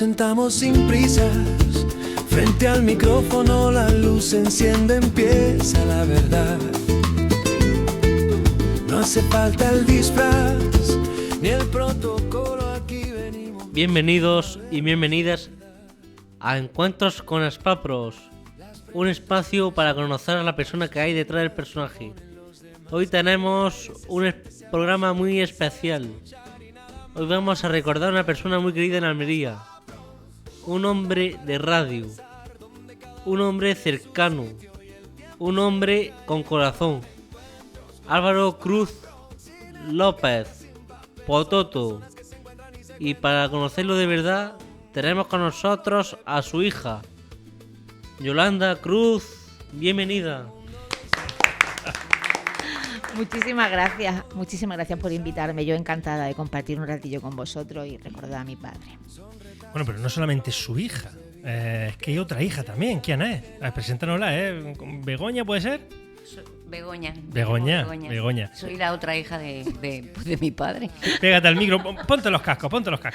sentamos sin prisas, frente al micrófono la luz se enciende, empieza la verdad. No hace falta el disfraz ni el protocolo, aquí venimos. Bienvenidos y bienvenidas a Encuentros con Aspapros, un espacio para conocer a la persona que hay detrás del personaje. Hoy tenemos un programa muy especial. Hoy vamos a recordar a una persona muy querida en Almería, un hombre de radio, un hombre cercano, un hombre con corazón, Álvaro Cruz López, Pototo. Y para conocerlo de verdad, tenemos con nosotros a su hija, Yolanda Cruz. Bienvenida. Muchísimas gracias por invitarme. Yo encantada de compartir un ratillo con vosotros y recordar a mi padre. Bueno, pero no solamente es su hija, es que hay otra hija también. ¿Quién es? Preséntanosla, ¿eh? ¿Begoña puede ser? Begoña. Begoña. Soy la otra hija de mi padre. Pégate al micro, ponte los cascos.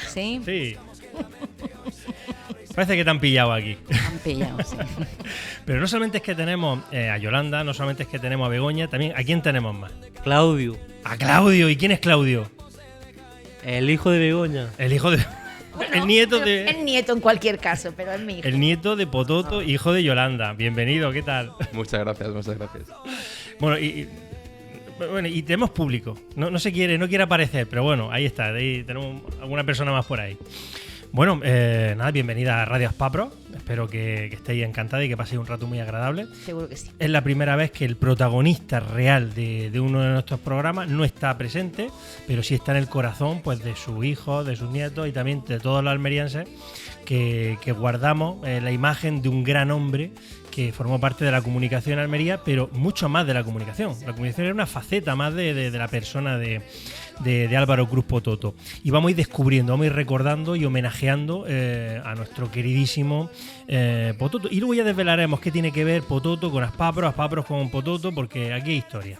¿Sí? Sí. Parece que te han pillado aquí. Han pillado, sí. Pero no solamente es que tenemos a Yolanda, no solamente es que tenemos a Begoña, también ¿a quién tenemos más? Claudio. A Claudio. ¿Y quién es Claudio? El hijo de Begoña. El hijo de... Bueno, el nieto de... El nieto en cualquier caso, pero es mi hijo. El nieto de Pototo, hijo de Yolanda. Bienvenido, ¿qué tal? Muchas gracias. Bueno, y tenemos público. No quiere aparecer, pero bueno, ahí está. Ahí tenemos alguna persona más por ahí. Bueno, nada, bienvenida a Radio Aspapros. Espero que estéis encantada y que paséis un rato muy agradable. Seguro que sí. Es la primera vez que el protagonista real de uno de nuestros programas no está presente, pero sí está en el corazón pues de sus hijos, de sus nietos y también de todos los almerienses que guardamos la imagen de un gran hombre que formó parte de la comunicación en Almería, pero mucho más de la comunicación. La comunicación era una faceta más de la persona de Álvaro Cruz Pototo. Y vamos a ir descubriendo, vamos a ir recordando y homenajeando a nuestro queridísimo Pototo. Y luego ya desvelaremos qué tiene que ver Pototo con Aspapros, Aspapros con Pototo, porque aquí hay historia.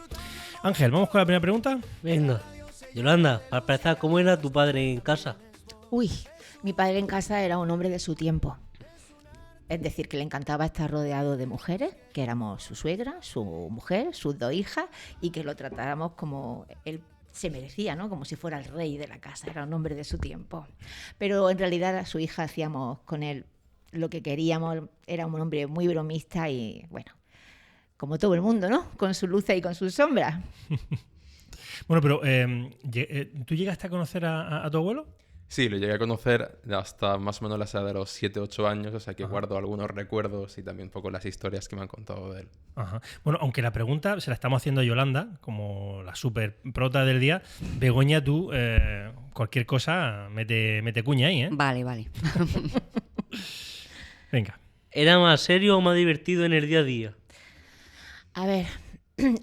Ángel, ¿vamos con la primera pregunta? Venga. Yolanda, para empezar, ¿cómo era tu padre en casa? Uy, mi padre en casa era un hombre de su tiempo. Es decir, que le encantaba estar rodeado de mujeres, que éramos su suegra, su mujer, sus dos hijas, y que lo tratáramos como él se merecía, ¿no? Como si fuera el rey de la casa, era un hombre de su tiempo. Pero en realidad a su hija hacíamos con él lo que queríamos, era un hombre muy bromista y, bueno, como todo el mundo, ¿no? Con sus luces y con sus sombras. Bueno, pero ¿tú llegaste a conocer a tu abuelo? Sí, lo llegué a conocer hasta más o menos la edad de los 7-8 años, o sea que guardo algunos recuerdos y también un poco las historias que me han contado de él. Ajá. Bueno, aunque la pregunta se la estamos haciendo a Yolanda, como la super prota del día. Begoña, tú, cualquier cosa, mete cuña ahí, ¿eh? Vale. Venga. ¿Era más serio o más divertido en el día a día? A ver,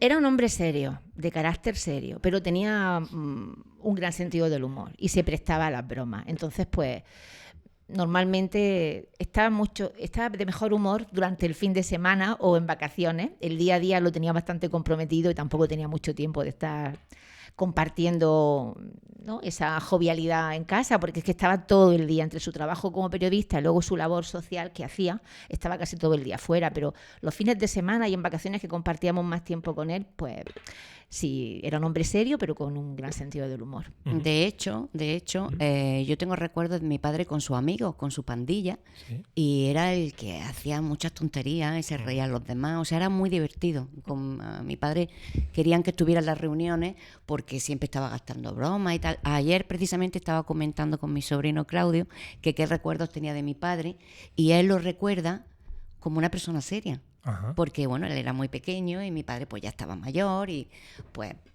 era un hombre serio, de carácter serio, pero tenía un gran sentido del humor y se prestaba a las bromas. Entonces, pues, normalmente estaba de mejor humor durante el fin de semana o en vacaciones. El día a día lo tenía bastante comprometido y tampoco tenía mucho tiempo de estar compartiendo, ¿no?, esa jovialidad en casa, porque es que estaba todo el día entre su trabajo como periodista y luego su labor social que hacía, estaba casi todo el día fuera, pero los fines de semana y en vacaciones que compartíamos más tiempo con él, pues sí, era un hombre serio, pero con un gran sentido del humor. De hecho, yo tengo recuerdos de mi padre con sus amigos, con su pandilla, ¿sí? Y era el que hacía muchas tonterías y se reían los demás, o sea, era muy divertido. Con mi padre querían que estuviera en las reuniones porque siempre estaba gastando bromas y tal. Ayer precisamente estaba comentando con mi sobrino Claudio que qué recuerdos tenía de mi padre y él lo recuerda como una persona seria. Ajá. Porque bueno, él era muy pequeño y mi padre pues ya estaba mayor y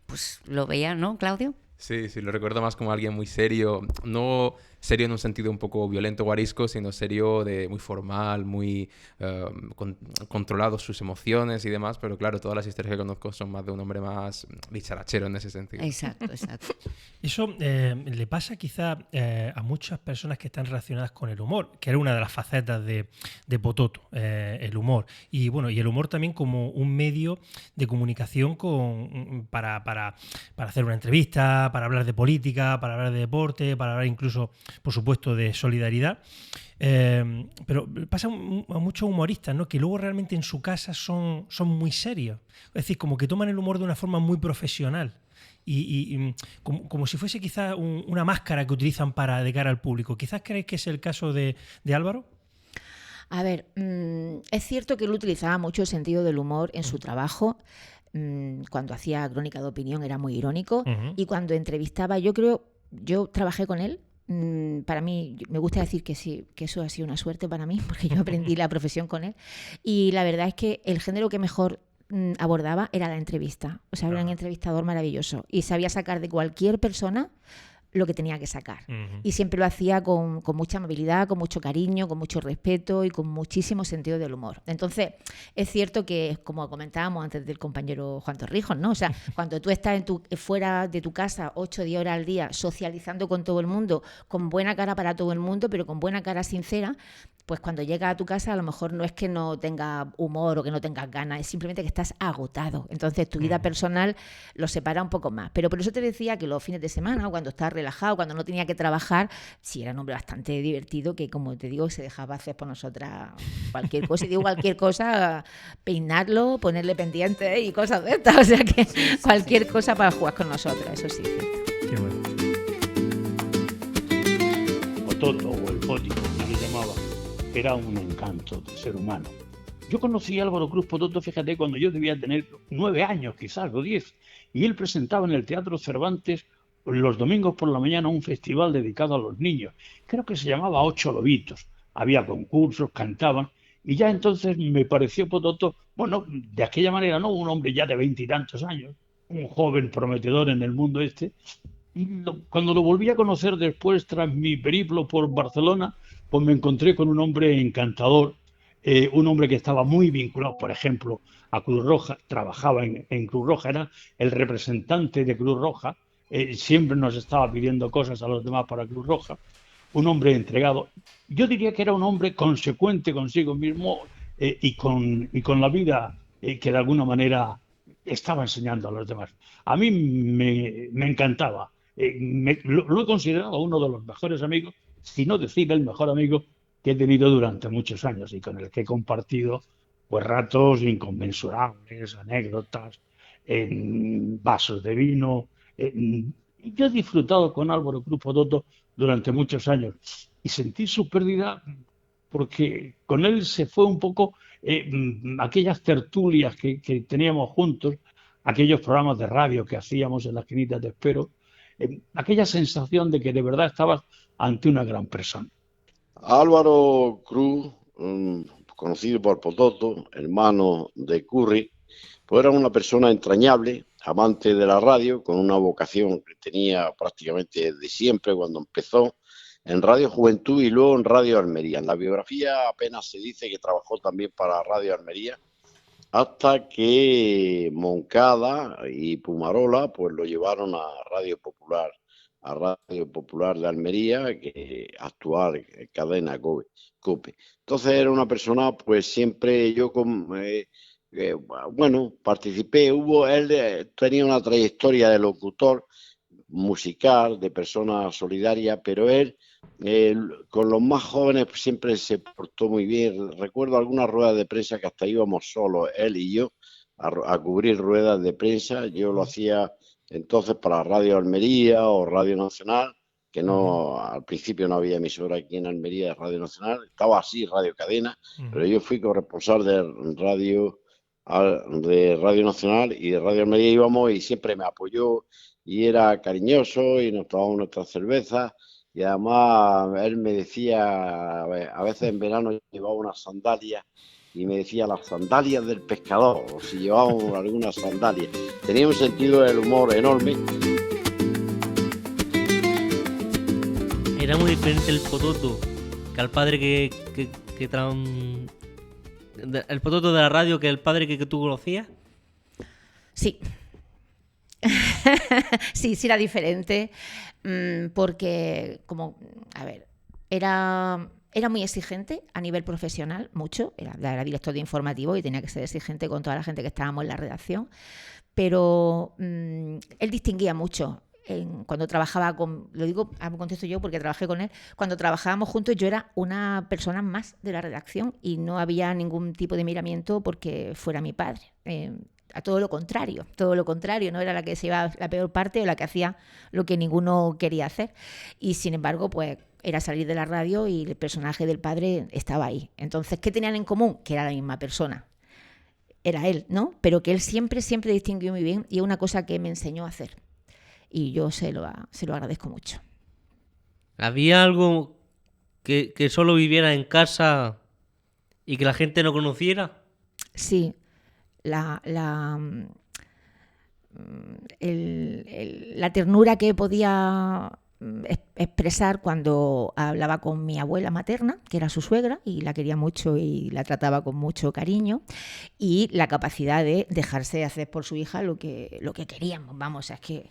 pues lo veía, ¿no, Claudio? Sí, lo recuerdo más como alguien muy serio, no serio en un sentido un poco violento o arisco, sino serio muy formal, muy controlado sus emociones y demás, pero claro, todas las historias que conozco son más de un hombre más dicharachero en ese sentido. Exacto. Eso le pasa quizá a muchas personas que están relacionadas con el humor, que era una de las facetas de Pototo, el humor. Y bueno, y el humor también como un medio de comunicación para hacer una entrevista, actualidad, para hablar de política, para hablar de deporte, para hablar incluso, por supuesto, de solidaridad. Pero pasa a muchos humoristas, ¿no? Que luego realmente en su casa son muy serios. Es decir, como que toman el humor de una forma muy profesional. Y como si fuese quizás una máscara que utilizan de cara al público. ¿Quizás creéis que es el caso de Álvaro? A ver, es cierto que él utilizaba mucho el sentido del humor en su trabajo. Cuando hacía Crónica de Opinión era muy irónico. Y cuando entrevistaba, yo trabajé con él. Para mí, me gusta decir que sí, que eso ha sido una suerte para mí, porque yo aprendí la profesión con él. Y la verdad es que el género que mejor abordaba era la entrevista. O sea, era un entrevistador maravilloso y sabía sacar de cualquier persona lo que tenía que sacar. Y siempre lo hacía con mucha amabilidad, con mucho cariño, con mucho respeto y con muchísimo sentido del humor. Entonces, es cierto que, como comentábamos antes del compañero Juan Torrijos, ¿no? O sea, cuando tú estás fuera de tu casa 8 o 10 horas al día socializando con todo el mundo, con buena cara para todo el mundo, pero con buena cara sincera, pues cuando llegas a tu casa a lo mejor no es que no tengas humor o que no tengas ganas, es simplemente que estás agotado. Entonces tu vida personal lo separa un poco más. Pero por eso te decía que los fines de semana, o cuando estás relajado, cuando no tenía que trabajar, sí era un hombre bastante divertido que, como te digo, se dejaba hacer por nosotras cualquier cosa. Y digo cualquier cosa, peinarlo, ponerle pendientes y cosas de estas. O sea que cualquier cosa para jugar con nosotras, eso sí. Qué bueno. O Toto, o el Poti, como se le llamaba, era un encanto de ser humano. Yo conocí a Álvaro Cruz Pototo, fíjate, cuando yo debía tener 9 años, quizás, o 10, y él presentaba en el Teatro Cervantes los domingos por la mañana un festival dedicado a los niños. Creo que se llamaba Ocho Lobitos. Había concursos, cantaban, y ya entonces me pareció Pototo, bueno, de aquella manera, no un hombre ya de 20 y tantos años, un joven prometedor en el mundo este. Y cuando lo volví a conocer después, tras mi periplo por Barcelona, pues me encontré con un hombre encantador, un hombre que estaba muy vinculado, por ejemplo, a Cruz Roja, trabajaba en Cruz Roja, era el representante de Cruz Roja, siempre nos estaba pidiendo cosas a los demás para Cruz Roja, un hombre entregado. Yo diría que era un hombre consecuente consigo mismo y con la vida que de alguna manera estaba enseñando a los demás. A mí me encantaba. Lo he considerado uno de los mejores amigos, si no decir el mejor amigo que he tenido durante muchos años y con el que he compartido pues ratos inconmensurables, anécdotas, vasos de vino. Yo he disfrutado con Álvaro Cruz Pototo durante muchos años y sentí su pérdida porque con él se fue un poco aquellas tertulias que teníamos juntos, aquellos programas de radio que hacíamos en las quinitas de Espero, aquella sensación de que de verdad estabas ante una gran persona. Álvaro Cruz, conocido por Pototo, hermano de Curry, pues era una persona entrañable, amante de la radio, con una vocación que tenía prácticamente de siempre cuando empezó en Radio Juventud y luego en Radio Almería. En la biografía apenas se dice que trabajó también para Radio Almería, hasta que Moncada y Pumarola pues lo llevaron a Radio Popular de Almería, que actual cadena COPE. Entonces era una persona, pues siempre yo participé. Él tenía una trayectoria de locutor musical, de persona solidaria, pero él con los más jóvenes pues, siempre se portó muy bien. Recuerdo algunas ruedas de prensa que hasta íbamos solos, él y yo, a cubrir ruedas de prensa. Yo lo hacía entonces para Radio Almería o Radio Nacional, que no, al principio no había emisora aquí en Almería de Radio Nacional, estaba así Radio Cadena, pero yo fui corresponsal de Radio Nacional y de Radio Almería íbamos y siempre me apoyó y era cariñoso y nos tomábamos nuestras cervezas y además él me decía, a veces en verano llevaba unas sandalias y me decía las sandalias del pescador, o si llevábamos algunas sandalias. Tenía un sentido del humor enorme. Era muy diferente el Pototo que al padre el Pototo de la radio que el padre que tú conocías. Sí. sí era diferente, porque era muy exigente a nivel profesional, mucho, era director de informativo y tenía que ser exigente con toda la gente que estábamos en la redacción, pero él distinguía mucho cuando trabajaba lo digo a contexto yo porque trabajé con él, cuando trabajábamos juntos yo era una persona más de la redacción y no había ningún tipo de miramiento porque fuera mi padre. A todo lo contrario, no era la que se iba la peor parte o la que hacía lo que ninguno quería hacer. Y sin embargo, pues era salir de la radio y el personaje del padre estaba ahí. Entonces, ¿qué tenían en común? Que era la misma persona. Era él, ¿no? Pero que él siempre distinguió muy bien y es una cosa que me enseñó a hacer. Y yo se lo agradezco mucho. ¿Había algo que solo viviera en casa y que la gente no conociera? Sí. La ternura que podía expresar cuando hablaba con mi abuela materna, que era su suegra, y la quería mucho y la trataba con mucho cariño, y la capacidad de dejarse hacer por su hija lo que queríamos. Vamos, es que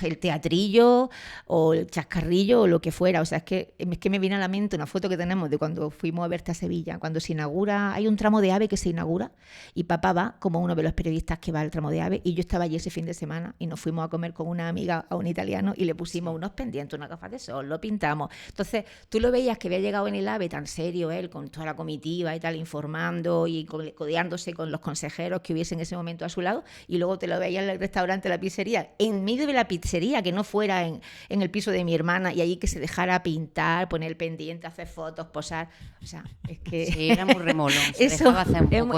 el teatrillo o el chascarrillo o lo que fuera, o sea, es que me viene a la mente una foto que tenemos de cuando fuimos a verte a Sevilla, cuando se inaugura, hay un tramo de AVE que se inaugura y papá va como uno de los periodistas que va al tramo de AVE y yo estaba allí ese fin de semana y nos fuimos a comer con una amiga a un italiano y le pusimos unos pendientes, unas gafas de sol, lo pintamos. Entonces tú lo veías que había llegado en el AVE tan serio él, con toda la comitiva y tal, informando y codeándose con los consejeros que hubiese en ese momento a su lado, y luego te lo veías en el restaurante, la pizzería, en medio de la pizzería, que no fuera en el piso de mi hermana, y allí que se dejara pintar, poner el pendiente, hacer fotos, posar. O sea, es que... Sí, era muy remolón. Eso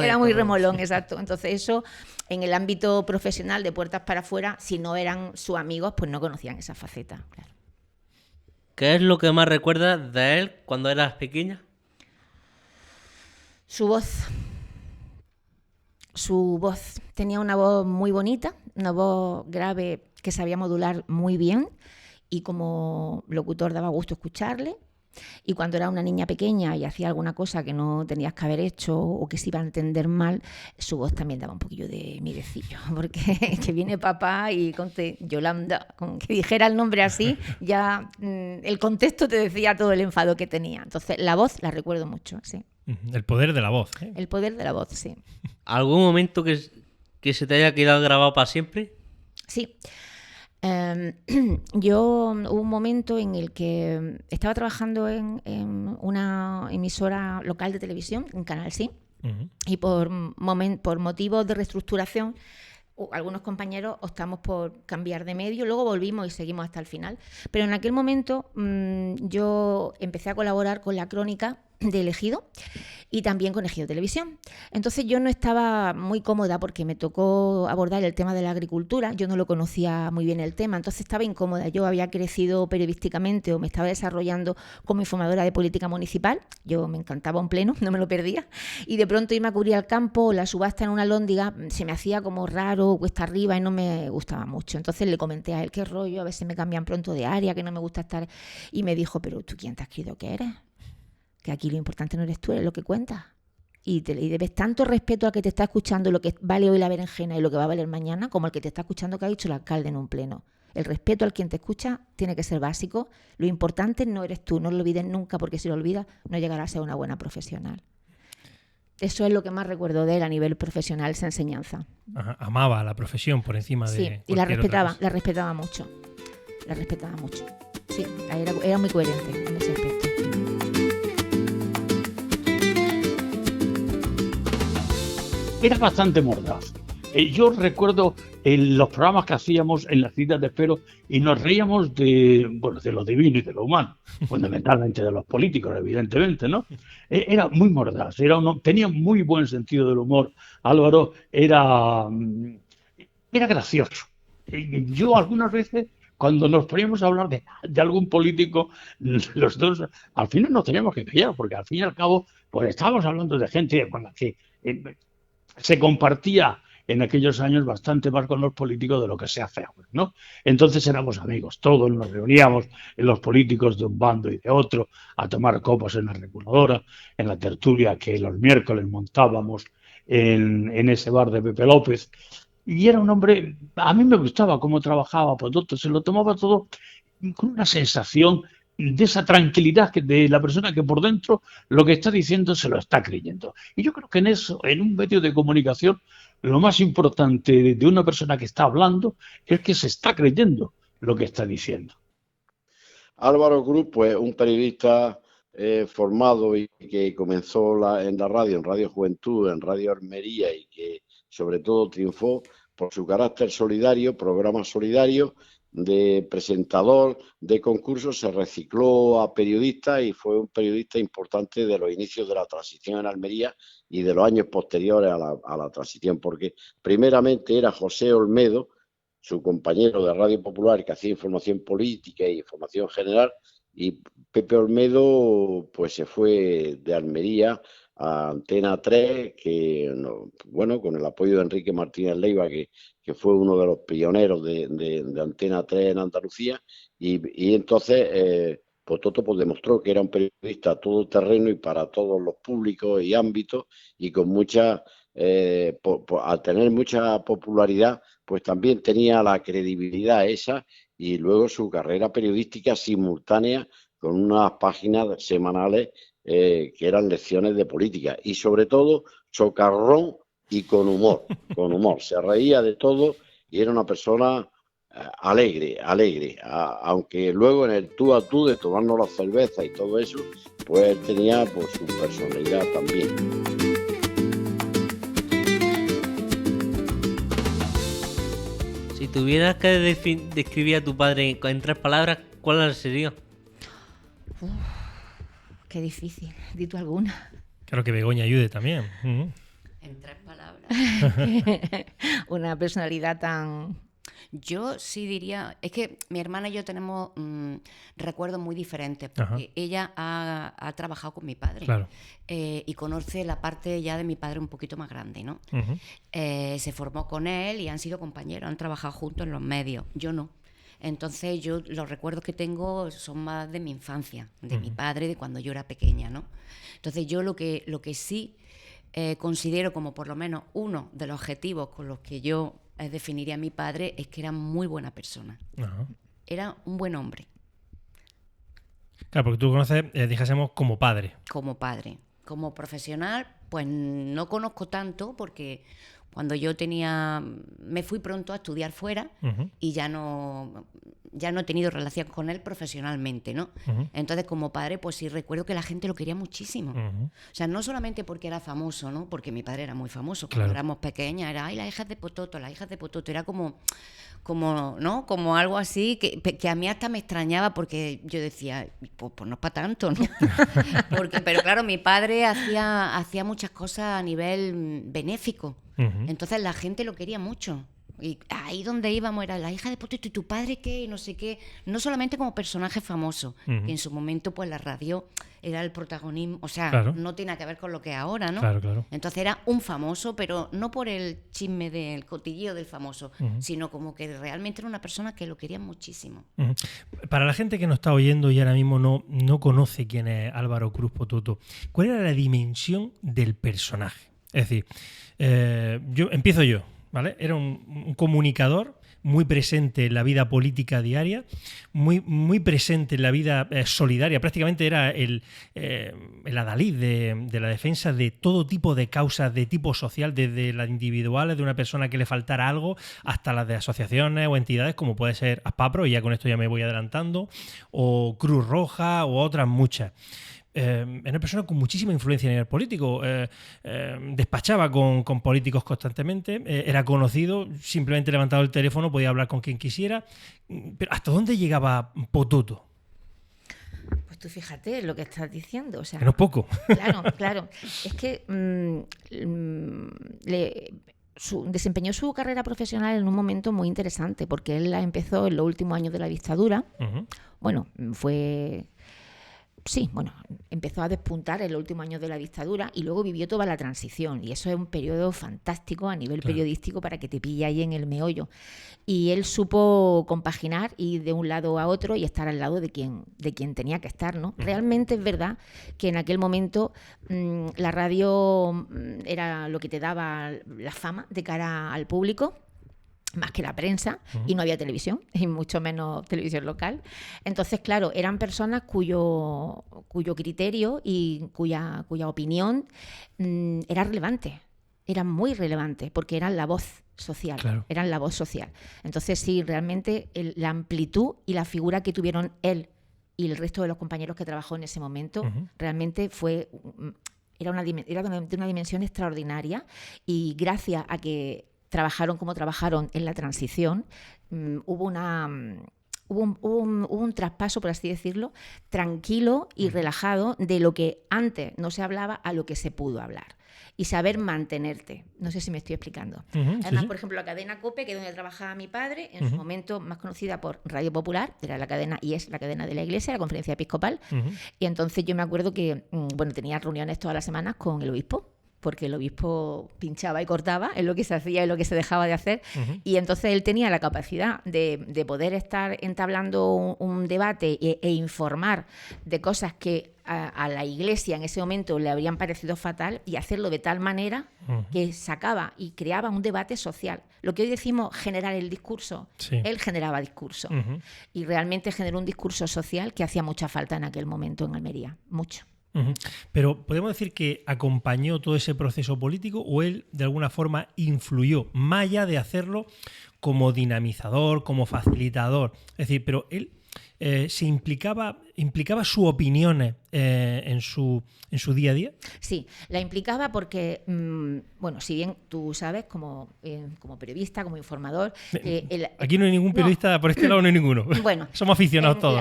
era muy remolón, exacto. Entonces eso, en el ámbito profesional, de puertas para afuera, si no eran sus amigos, pues no conocían esa faceta. Claro. ¿Qué es lo que más recuerdas de él cuando eras pequeña? Su voz. Tenía una voz muy bonita, una voz grave que sabía modular muy bien y como locutor daba gusto escucharle. Y cuando era una niña pequeña y hacía alguna cosa que no tenías que haber hecho o que se iba a entender mal, su voz también daba un poquillo de miedecillo, porque que viene papá y Yolanda, con que dijera el nombre así, ya el contexto te decía todo el enfado que tenía. Entonces la voz la recuerdo mucho, sí. El poder de la voz. El poder de la voz, sí. ¿Algún momento que se te haya quedado grabado para siempre? Sí. Hubo un momento en el que estaba trabajando en una emisora local de televisión, en Canal Sí, y por motivos de reestructuración, algunos compañeros optamos por cambiar de medio, luego volvimos y seguimos hasta el final. Pero en aquel momento yo empecé a colaborar con la crónica de Elegido y también con Ejido Televisión. Entonces yo no estaba muy cómoda porque me tocó abordar el tema de la agricultura, yo no lo conocía muy bien el tema, entonces estaba incómoda. Yo había crecido periodísticamente o me estaba desarrollando como informadora de política municipal, yo me encantaba un pleno, no me lo perdía, y de pronto irme a cubrir al campo, la subasta en una lóndiga, se me hacía como raro, cuesta arriba y no me gustaba mucho. Entonces le comenté a él, qué rollo, a ver si me cambian pronto de área, que no me gusta estar, y me dijo, pero ¿tú quién te has creído que eres? Que aquí lo importante no eres tú, es lo que cuentas. Y debes tanto respeto al que te está escuchando, lo que vale hoy la berenjena y lo que va a valer mañana, como el que te está escuchando que ha dicho el alcalde en un pleno. El respeto al quien te escucha tiene que ser básico. Lo importante no eres tú, no lo olvides nunca, porque si lo olvidas no llegarás a ser una buena profesional. Eso es lo que más recuerdo de él a nivel profesional, esa enseñanza. Ajá, amaba la profesión por encima de... Sí, y la respetaba mucho. La respetaba mucho. Sí, era muy coherente en ese aspecto. Era bastante mordaz. Yo recuerdo los programas que hacíamos en las citas de espero y nos reíamos de lo divino y de lo humano, fundamentalmente de los políticos, evidentemente, ¿no? Era muy mordaz, tenía muy buen sentido del humor. Álvaro era gracioso. Yo algunas veces, cuando nos poníamos a hablar de algún político, los dos al final nos teníamos que callar, porque al fin y al cabo pues estábamos hablando de gente con la que se compartía en aquellos años bastante más con los políticos de lo que se hace ahora, ¿no? Entonces éramos amigos, todos nos reuníamos, los políticos de un bando y de otro, a tomar copas en la reguladora, en la tertulia que los miércoles montábamos en ese bar de Pepe López. Y era un hombre, a mí me gustaba cómo trabajaba Pototo, se lo tomaba todo con una sensación de esa tranquilidad de la persona que por dentro lo que está diciendo se lo está creyendo. Y yo creo que en eso, en un medio de comunicación, lo más importante de una persona que está hablando es que se está creyendo lo que está diciendo. Álvaro Cruz, pues un periodista formado y que comenzó en la radio, en Radio Juventud, en Radio Armería, y que sobre todo triunfó por su carácter solidario, programa solidario, de presentador de concursos, se recicló a periodista y fue un periodista importante de los inicios de la transición en Almería y de los años posteriores a la transición, porque primeramente era José Olmedo, su compañero de Radio Popular, que hacía información política e información general, y Pepe Olmedo pues se fue de Almería a Antena 3, que bueno, con el apoyo de Enrique Martínez Leiva, que fue uno de los pioneros de Antena 3 en Andalucía, y entonces Pototo pues demostró que era un periodista todoterreno y para todos los públicos y ámbitos, y con mucha al tener mucha popularidad, pues también tenía la credibilidad esa, y luego su carrera periodística simultánea con unas páginas semanales que eran lecciones de política, y sobre todo chocarrón y con humor, se reía de todo y era una persona alegre, aunque luego en el tú a tú de tomarnos la cerveza y todo eso, pues él tenía pues su personalidad también. Si tuvieras que describir a tu padre en 3 palabras, ¿cuál sería? Qué difícil, di tú alguna. Claro, que Begoña ayude también. En 3 palabras. Una personalidad tan... Yo sí diría, es que mi hermana y yo tenemos recuerdos muy diferentes, porque ella ha trabajado con mi padre, claro. Y conoce la parte ya de mi padre un poquito más grande, ¿no? Se formó con él y han sido compañeros, han trabajado juntos en los medios, yo no. Entonces yo los recuerdos que tengo son más de mi infancia, de mi padre, de cuando yo era pequeña, ¿no? Entonces yo lo que sí considero como por lo menos uno de los objetivos con los que yo definiría a mi padre es que era muy buena persona. Era un buen hombre. Claro, porque tú lo conoces, dijésemos, como padre. Como padre. Como profesional, pues no conozco tanto porque cuando yo me fui pronto a estudiar fuera y ya no he tenido relación con él profesionalmente, ¿no? Entonces, como padre, pues sí recuerdo que la gente lo quería muchísimo. O sea, no solamente porque era famoso, ¿no? Porque mi padre era muy famoso. Cuando éramos pequeñas era, ay, las hijas de Pototo. Era como ¿no? Como algo así que a mí hasta me extrañaba porque yo decía, pues no es para tanto, ¿no? Pero claro, mi padre hacía muchas cosas a nivel benéfico. Entonces la gente lo quería mucho. Y ahí donde íbamos era la hija de Pototo, ¿y tu padre qué? Y no sé qué. No solamente como personaje famoso, que en su momento pues la radio era el protagonismo, o sea, claro, no tiene que ver con lo que es ahora, ¿no? Claro. Entonces era un famoso, pero no por el chisme del cotilleo del famoso, sino como que realmente era una persona que lo quería muchísimo. Para la gente que nos está oyendo y ahora mismo no conoce quién es Álvaro Cruz Pototo, ¿cuál era la dimensión del personaje? Es decir, empiezo yo. ¿Vale? Era un comunicador muy presente en la vida política diaria, muy presente en la vida solidaria. Prácticamente era el adalid de la defensa de todo tipo de causas de tipo social, desde las individuales de una persona que le faltara algo hasta las de asociaciones o entidades como puede ser Aspapro, y ya con esto ya me voy adelantando, o Cruz Roja o otras muchas. Era una persona con muchísima influencia a nivel político, despachaba con políticos constantemente, era conocido, simplemente levantaba el teléfono, podía hablar con quien quisiera. Pero ¿hasta dónde llegaba Pototo? Pues tú fíjate lo que estás diciendo. O sea, que no es poco. Claro. Es que desempeñó su carrera profesional en un momento muy interesante, porque él la empezó en los últimos años de la dictadura. Empezó a despuntar en los últimos años de la dictadura y luego vivió toda la transición, y eso es un periodo fantástico a nivel periodístico para que te pille ahí en el meollo. Y él supo compaginar, ir de un lado a otro y estar al lado de quien tenía que estar, ¿no? Realmente es verdad que en aquel momento la radio era lo que te daba la fama de cara al público, más que la prensa, y no había televisión, y mucho menos televisión local. Entonces, claro, eran personas cuyo criterio y cuya opinión era relevante, era muy relevante, porque eran la voz social, Claro. eran la voz social. Entonces sí, realmente la amplitud y la figura que tuvieron él y el resto de los compañeros que trabajó en ese momento realmente fue... Era de una dimensión extraordinaria, y gracias a que trabajaron como trabajaron en la transición, hubo un traspaso, por así decirlo, tranquilo y relajado de lo que antes no se hablaba a lo que se pudo hablar. Y saber mantenerte. No sé si me estoy explicando. Además, por ejemplo, la cadena COPE, que es donde trabajaba mi padre, en su momento más conocida por Radio Popular, era la cadena, y es la cadena de la Iglesia, la Conferencia Episcopal. Y entonces yo me acuerdo que tenía reuniones todas las semanas con el obispo, porque el obispo pinchaba y cortaba en lo que se hacía y lo que se dejaba de hacer, y entonces él tenía la capacidad de poder estar entablando un debate e informar de cosas que a la Iglesia en ese momento le habrían parecido fatal, y hacerlo de tal manera que sacaba y creaba un debate social. Lo que hoy decimos generar el discurso, él generaba discurso, y realmente generó un discurso social que hacía mucha falta en aquel momento en Almería, mucho. Pero ¿podemos decir que acompañó todo ese proceso político, o él de alguna forma influyó, más allá de hacerlo como dinamizador, como facilitador? Es decir, pero él se implicaba sus opiniones en su día a día. Sí, la implicaba porque, si bien tú sabes, como periodista, como informador... Aquí no hay ningún periodista, por este lado no hay ninguno. Bueno, somos aficionados todos.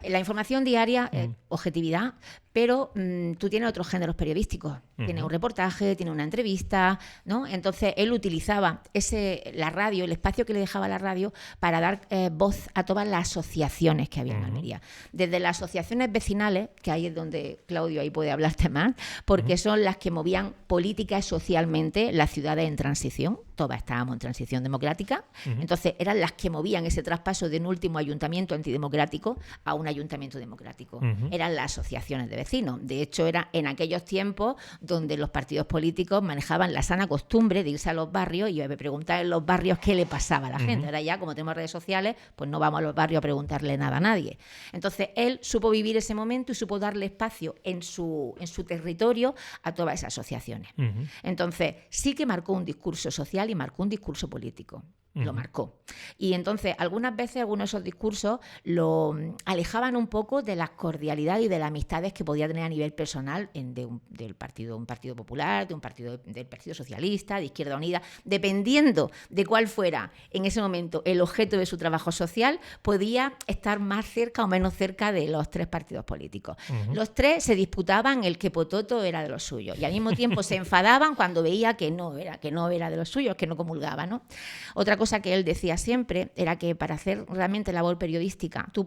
La información diaria, objetividad, pero tú tienes otros géneros periodísticos. Tienes un reportaje, tienes una entrevista, ¿no? Entonces él utilizaba la radio, el espacio que le dejaba la radio, para dar voz a todas las asociaciones que había en Almería. Desde las asociaciones vecinales, que ahí es donde Claudio ahí puede hablarte más, porque son las que movían política y socialmente las ciudades en transición. Todas estábamos en transición democrática. Entonces eran las que movían ese traspaso de un último ayuntamiento antidemocrático a un ayuntamiento democrático. Eran las asociaciones de vecinos. De hecho, era en aquellos tiempos donde los partidos políticos manejaban la sana costumbre de irse a los barrios y preguntar en los barrios qué le pasaba a la gente. Ahora ya, como tenemos redes sociales, pues no vamos a los barrios a preguntarle nada a nadie. Entonces él supo vivir ese momento y supo darle espacio en su territorio a todas esas asociaciones. Entonces sí que marcó un discurso social y marcó un discurso político. Lo marcó. Y entonces algunas veces algunos de esos discursos lo alejaban un poco de la cordialidad y de las amistades que podía tener a nivel personal un partido popular, del Partido Socialista, de Izquierda Unida. Dependiendo de cuál fuera en ese momento el objeto de su trabajo social, podía estar más cerca o menos cerca de los tres partidos políticos. Los tres se disputaban el que Pototo era de los suyos, y al mismo tiempo se enfadaban cuando veía que no era de los suyos, que no comulgaba, ¿no? Otra cosa que él decía siempre era que para hacer realmente labor periodística, tú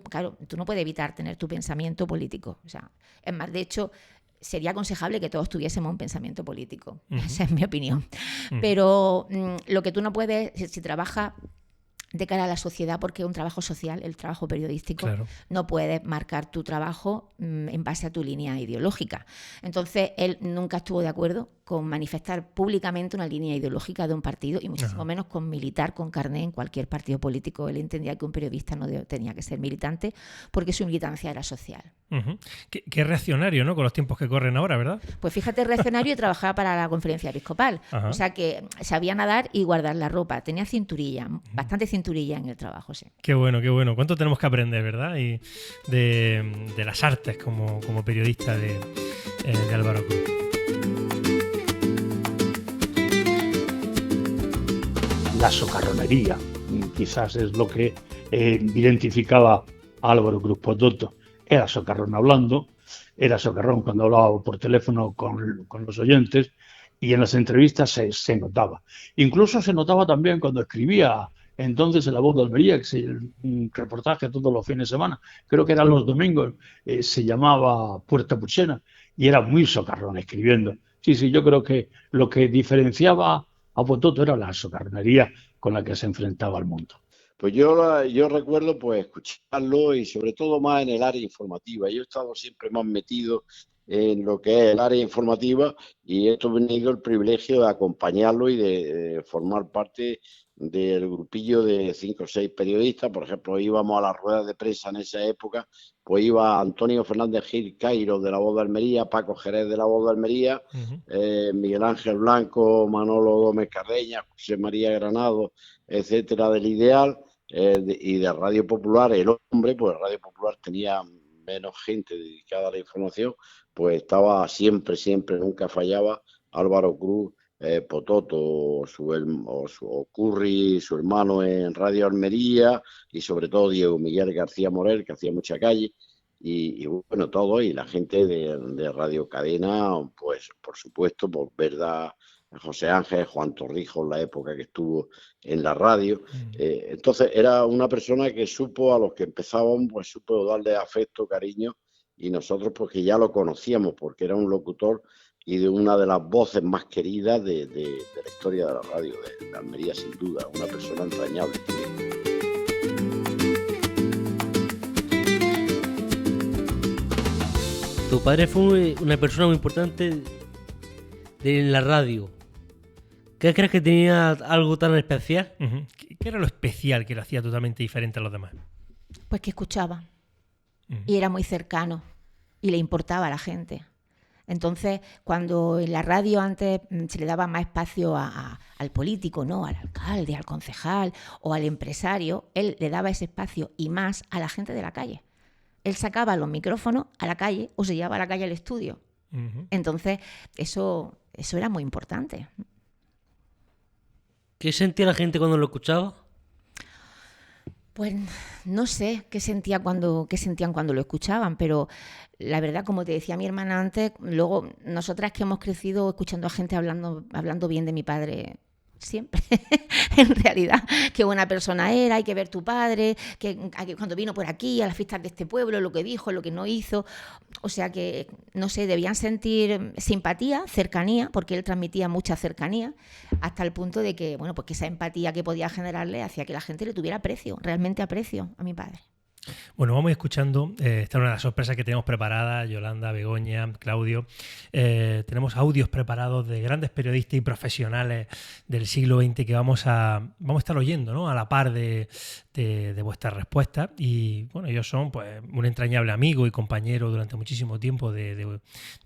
no puedes evitar tener tu pensamiento político. O sea, es más, de hecho, sería aconsejable que todos tuviésemos un pensamiento político. Esa es mi opinión. Pero lo que tú no puedes, si trabajas de cara a la sociedad, porque es un trabajo social, el trabajo periodístico, no puedes marcar tu trabajo en base a tu línea ideológica. Entonces, él nunca estuvo de acuerdo con manifestar públicamente una línea ideológica de un partido, y muchísimo menos con militar con carné en cualquier partido político. Él entendía que un periodista no tenía que ser militante, porque su militancia era social. Qué reaccionario, ¿no? Con los tiempos que corren ahora, ¿verdad? Pues fíjate, reaccionario, y trabajaba para la Conferencia Episcopal. O sea que sabía nadar y guardar la ropa. Tenía cinturilla, bastante cinturilla en el trabajo, sí. Qué bueno, qué bueno. ¿Cuánto tenemos que aprender, verdad? Y de las artes como periodista de Álvaro Cruz. La socarronería, quizás es lo que identificaba a Álvaro Cruz Pototo. Era socarrón hablando, era socarrón cuando hablaba por teléfono con los oyentes, y en las entrevistas se notaba. Incluso se notaba también cuando escribía entonces en La Voz de Almería, que es un reportaje todos los fines de semana, creo que eran los domingos, se llamaba Puerta Puchena, y era muy socarrón escribiendo. Sí, yo creo que lo que diferenciaba a Pototo era la socarronería con la que se enfrentaba al mundo. Pues yo recuerdo pues escucharlo, y sobre todo más en el área informativa. Yo he estado siempre más metido en lo que es el área informativa, y he tenido el privilegio de acompañarlo y de formar parte del grupillo de 5 o 6 periodistas. Por ejemplo, íbamos a las ruedas de prensa en esa época, pues iba Antonio Fernández Gil Cairo de La Voz de Almería, Paco Jerez de La Voz de Almería, Miguel Ángel Blanco, Manolo Gómez Cardeña, José María Granado, etcétera, del Ideal, y de Radio Popular, El Hombre, pues Radio Popular tenía menos gente dedicada a la información, pues estaba siempre, nunca fallaba Álvaro Cruz, Pototo o Curri, su hermano en Radio Almería, y sobre todo Diego Miguel García Morel, que hacía mucha calle, y bueno, todo, y la gente de Radio Cadena, pues por supuesto, por verdad, José Ángel, Juan Torrijos, la época que estuvo en la radio. Entonces era una persona que supo, a los que empezaban, pues supo darle afecto, cariño, y nosotros pues que ya lo conocíamos, porque era un locutor y de una de las voces más queridas de la historia de la radio de Almería, sin duda, una persona entrañable también. Tu padre fue una persona muy importante en la radio. ¿Qué crees que tenía algo tan especial? ¿Qué era lo especial que lo hacía totalmente diferente a los demás? Pues que escuchaba. Y era muy cercano. Y le importaba a la gente. Entonces, cuando en la radio antes se le daba más espacio al político, ¿no? Al alcalde, al concejal o al empresario, él le daba ese espacio y más a la gente de la calle. Él sacaba los micrófonos a la calle o se llevaba a la calle al estudio. Entonces, eso era muy importante. ¿Qué sentía la gente cuando lo escuchaba? Pues no sé qué sentían cuando lo escuchaban, pero la verdad, como te decía mi hermana antes, luego nosotras que hemos crecido escuchando a gente hablando bien de mi padre siempre, en realidad, qué buena persona era, hay que ver tu padre, que cuando vino por aquí a las fiestas de este pueblo, lo que dijo, lo que no hizo, o sea que, no sé, debían sentir simpatía, cercanía, porque él transmitía mucha cercanía, hasta el punto de que, bueno, pues que esa empatía que podía generarle hacía que la gente le tuviera aprecio, realmente aprecio a mi padre. Bueno, vamos escuchando, esta es una de las sorpresas que tenemos preparadas, Yolanda, Begoña, Claudio. Tenemos audios preparados de grandes periodistas y profesionales del siglo XX que vamos a estar oyendo, ¿no? A la par de vuestras respuestas. Y bueno, ellos son pues un entrañable amigo y compañero durante muchísimo tiempo de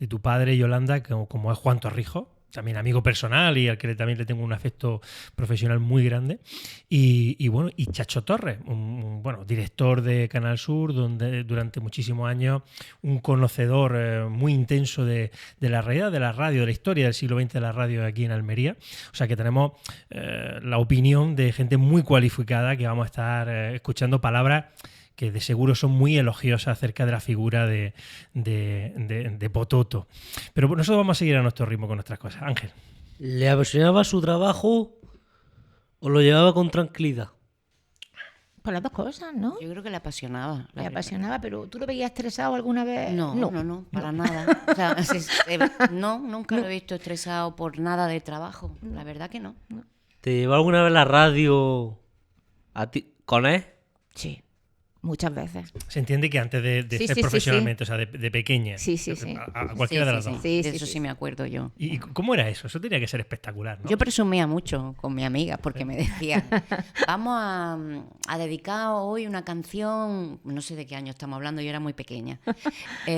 tu padre, Yolanda, como es Juan Torrijos. También amigo personal y al que también le tengo un afecto profesional muy grande. Y bueno, y Chacho Torres, bueno, director de Canal Sur, donde durante muchísimos años un conocedor muy intenso de la realidad de la radio, de la historia del siglo XX de la radio aquí en Almería. O sea que tenemos la opinión de gente muy cualificada que vamos a estar escuchando palabras que de seguro son muy elogiosas acerca de la figura de Pototo. Pero nosotros vamos a seguir a nuestro ritmo con nuestras cosas. Ángel. ¿Le apasionaba su trabajo o lo llevaba con tranquilidad? Pues las dos cosas, ¿no? Yo creo que le apasionaba. Le apasionaba, pero ¿tú lo veías estresado alguna vez? No, para nada. O sea, nunca lo he visto estresado por nada de trabajo. La verdad que no. ¿Te llevó alguna vez la radio a ti con él? Sí. Muchas veces. Se entiende que antes de ser profesionalmente, sí. O sea, de pequeña. Sí. A cualquiera de las dos. Sí, de eso sí me acuerdo yo. ¿Y cómo era eso? Eso tenía que ser espectacular, ¿no? Yo presumía mucho con mi amiga porque me decía, vamos a dedicar hoy una canción, no sé de qué año estamos hablando, yo era muy pequeña.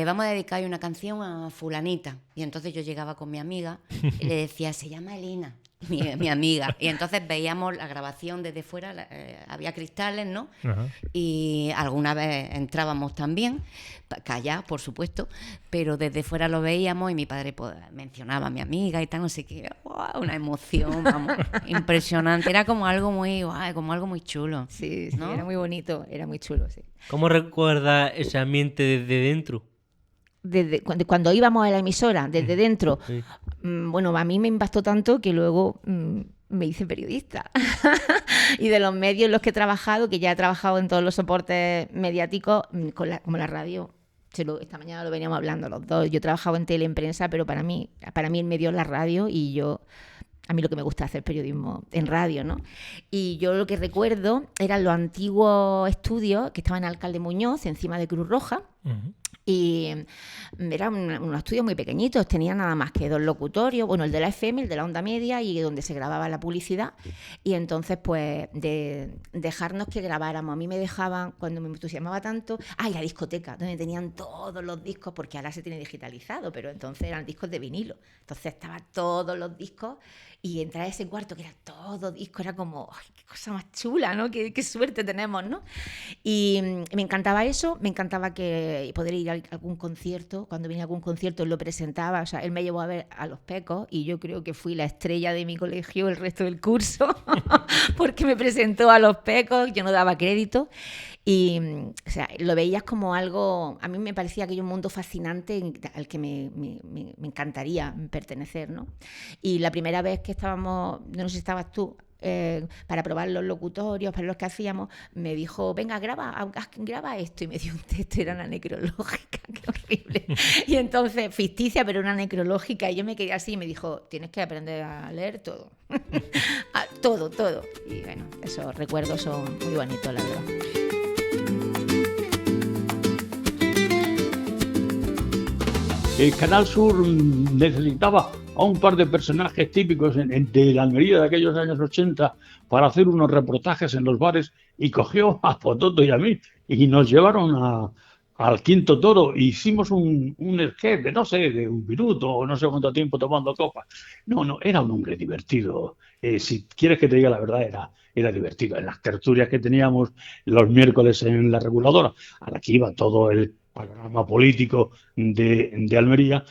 Vamos a dedicar una canción a fulanita. Y entonces yo llegaba con mi amiga y le decía, se llama Elina. Mi amiga. Y entonces veíamos la grabación desde fuera, había cristales, ¿no? Ajá. Y alguna vez entrábamos también, callados, por supuesto, pero desde fuera lo veíamos y mi padre pues, mencionaba a mi amiga y tal, no sé qué. ¡Wow! Una emoción, vamos, impresionante. Era como algo muy chulo. Sí, ¿no? Era muy bonito, era muy chulo, sí. ¿Cómo recuerdas ese ambiente desde dentro? Desde cuando íbamos a la emisora, desde dentro, sí. Bueno, a mí me impactó tanto que luego me hice periodista. Y de los medios en los que he trabajado, que ya he trabajado en todos los soportes mediáticos, como la radio, esta mañana lo veníamos hablando los dos. Yo he trabajado en tele, en prensa, pero para mí el medio es la radio y a mí lo que me gusta es hacer periodismo en radio, ¿no? Y yo lo que recuerdo eran los antiguos estudios que estaban en Alcalde Muñoz, encima de Cruz Roja. Uh-huh. Y era unos estudios muy pequeñitos, tenía nada más que 2 locutorios, bueno, el de la FM, el de la onda media y donde se grababa la publicidad. Y entonces, pues, de dejarnos que grabáramos. A mí me dejaban, cuando me entusiasmaba tanto, y la discoteca, donde tenían todos los discos, porque ahora se tiene digitalizado, pero entonces eran discos de vinilo. Entonces estaban todos los discos y entrar a ese cuarto que era todo disco, era como, ¡ay, qué cosa más chula!, ¿no? Qué suerte tenemos, ¿no? Y me encantaba eso, me encantaba que poder ir a algún concierto. Cuando venía a algún concierto él lo presentaba, o sea, él me llevó a ver a Los Pecos y yo creo que fui la estrella de mi colegio el resto del curso porque me presentó a Los Pecos, yo no daba crédito y, o sea, lo veías como algo, a mí me parecía aquello un mundo fascinante al que me encantaría pertenecer, ¿no? Y la primera vez que estábamos, no sé si estabas tú, para probar los locutorios, para los que hacíamos, me dijo, venga, graba esto, y me dio un texto, era una necrológica, qué horrible, y entonces, ficticia, pero una necrológica, y yo me quedé así, y me dijo, tienes que aprender a leer todo, todo, y bueno, esos recuerdos son muy bonitos, la verdad. El Canal Sur necesitaba a un par de personajes típicos de la Almería de aquellos años 80 para hacer unos reportajes en los bares y cogió a Pototo y a mí y nos llevaron al Quinto Toro. Hicimos un sketch de, no sé, de un minuto o no sé cuánto tiempo tomando copas. No, era un hombre divertido. Si quieres que te diga la verdad, era divertido. En las tertulias que teníamos los miércoles en la Reguladora, a la que iba todo el panorama político de Almería,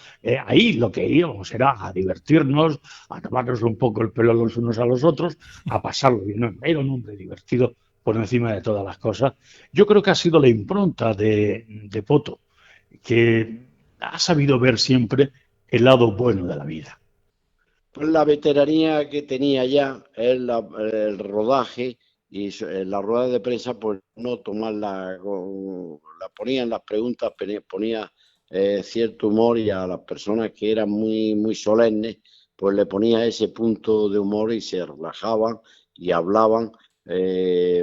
ahí lo que íbamos era a divertirnos, a tomarnos un poco el pelo los unos a los otros, a pasarlo bien. Era un hombre divertido por encima de todas las cosas. Yo creo que ha sido la impronta de Poto, que ha sabido ver siempre el lado bueno de la vida. Pues la veteranía que tenía ya, el rodaje y la rueda de prensa, pues no tomarla, la ponía en las preguntas, ponía cierto humor, y a las personas que eran muy, muy solemnes, pues le ponía ese punto de humor y se relajaban y hablaban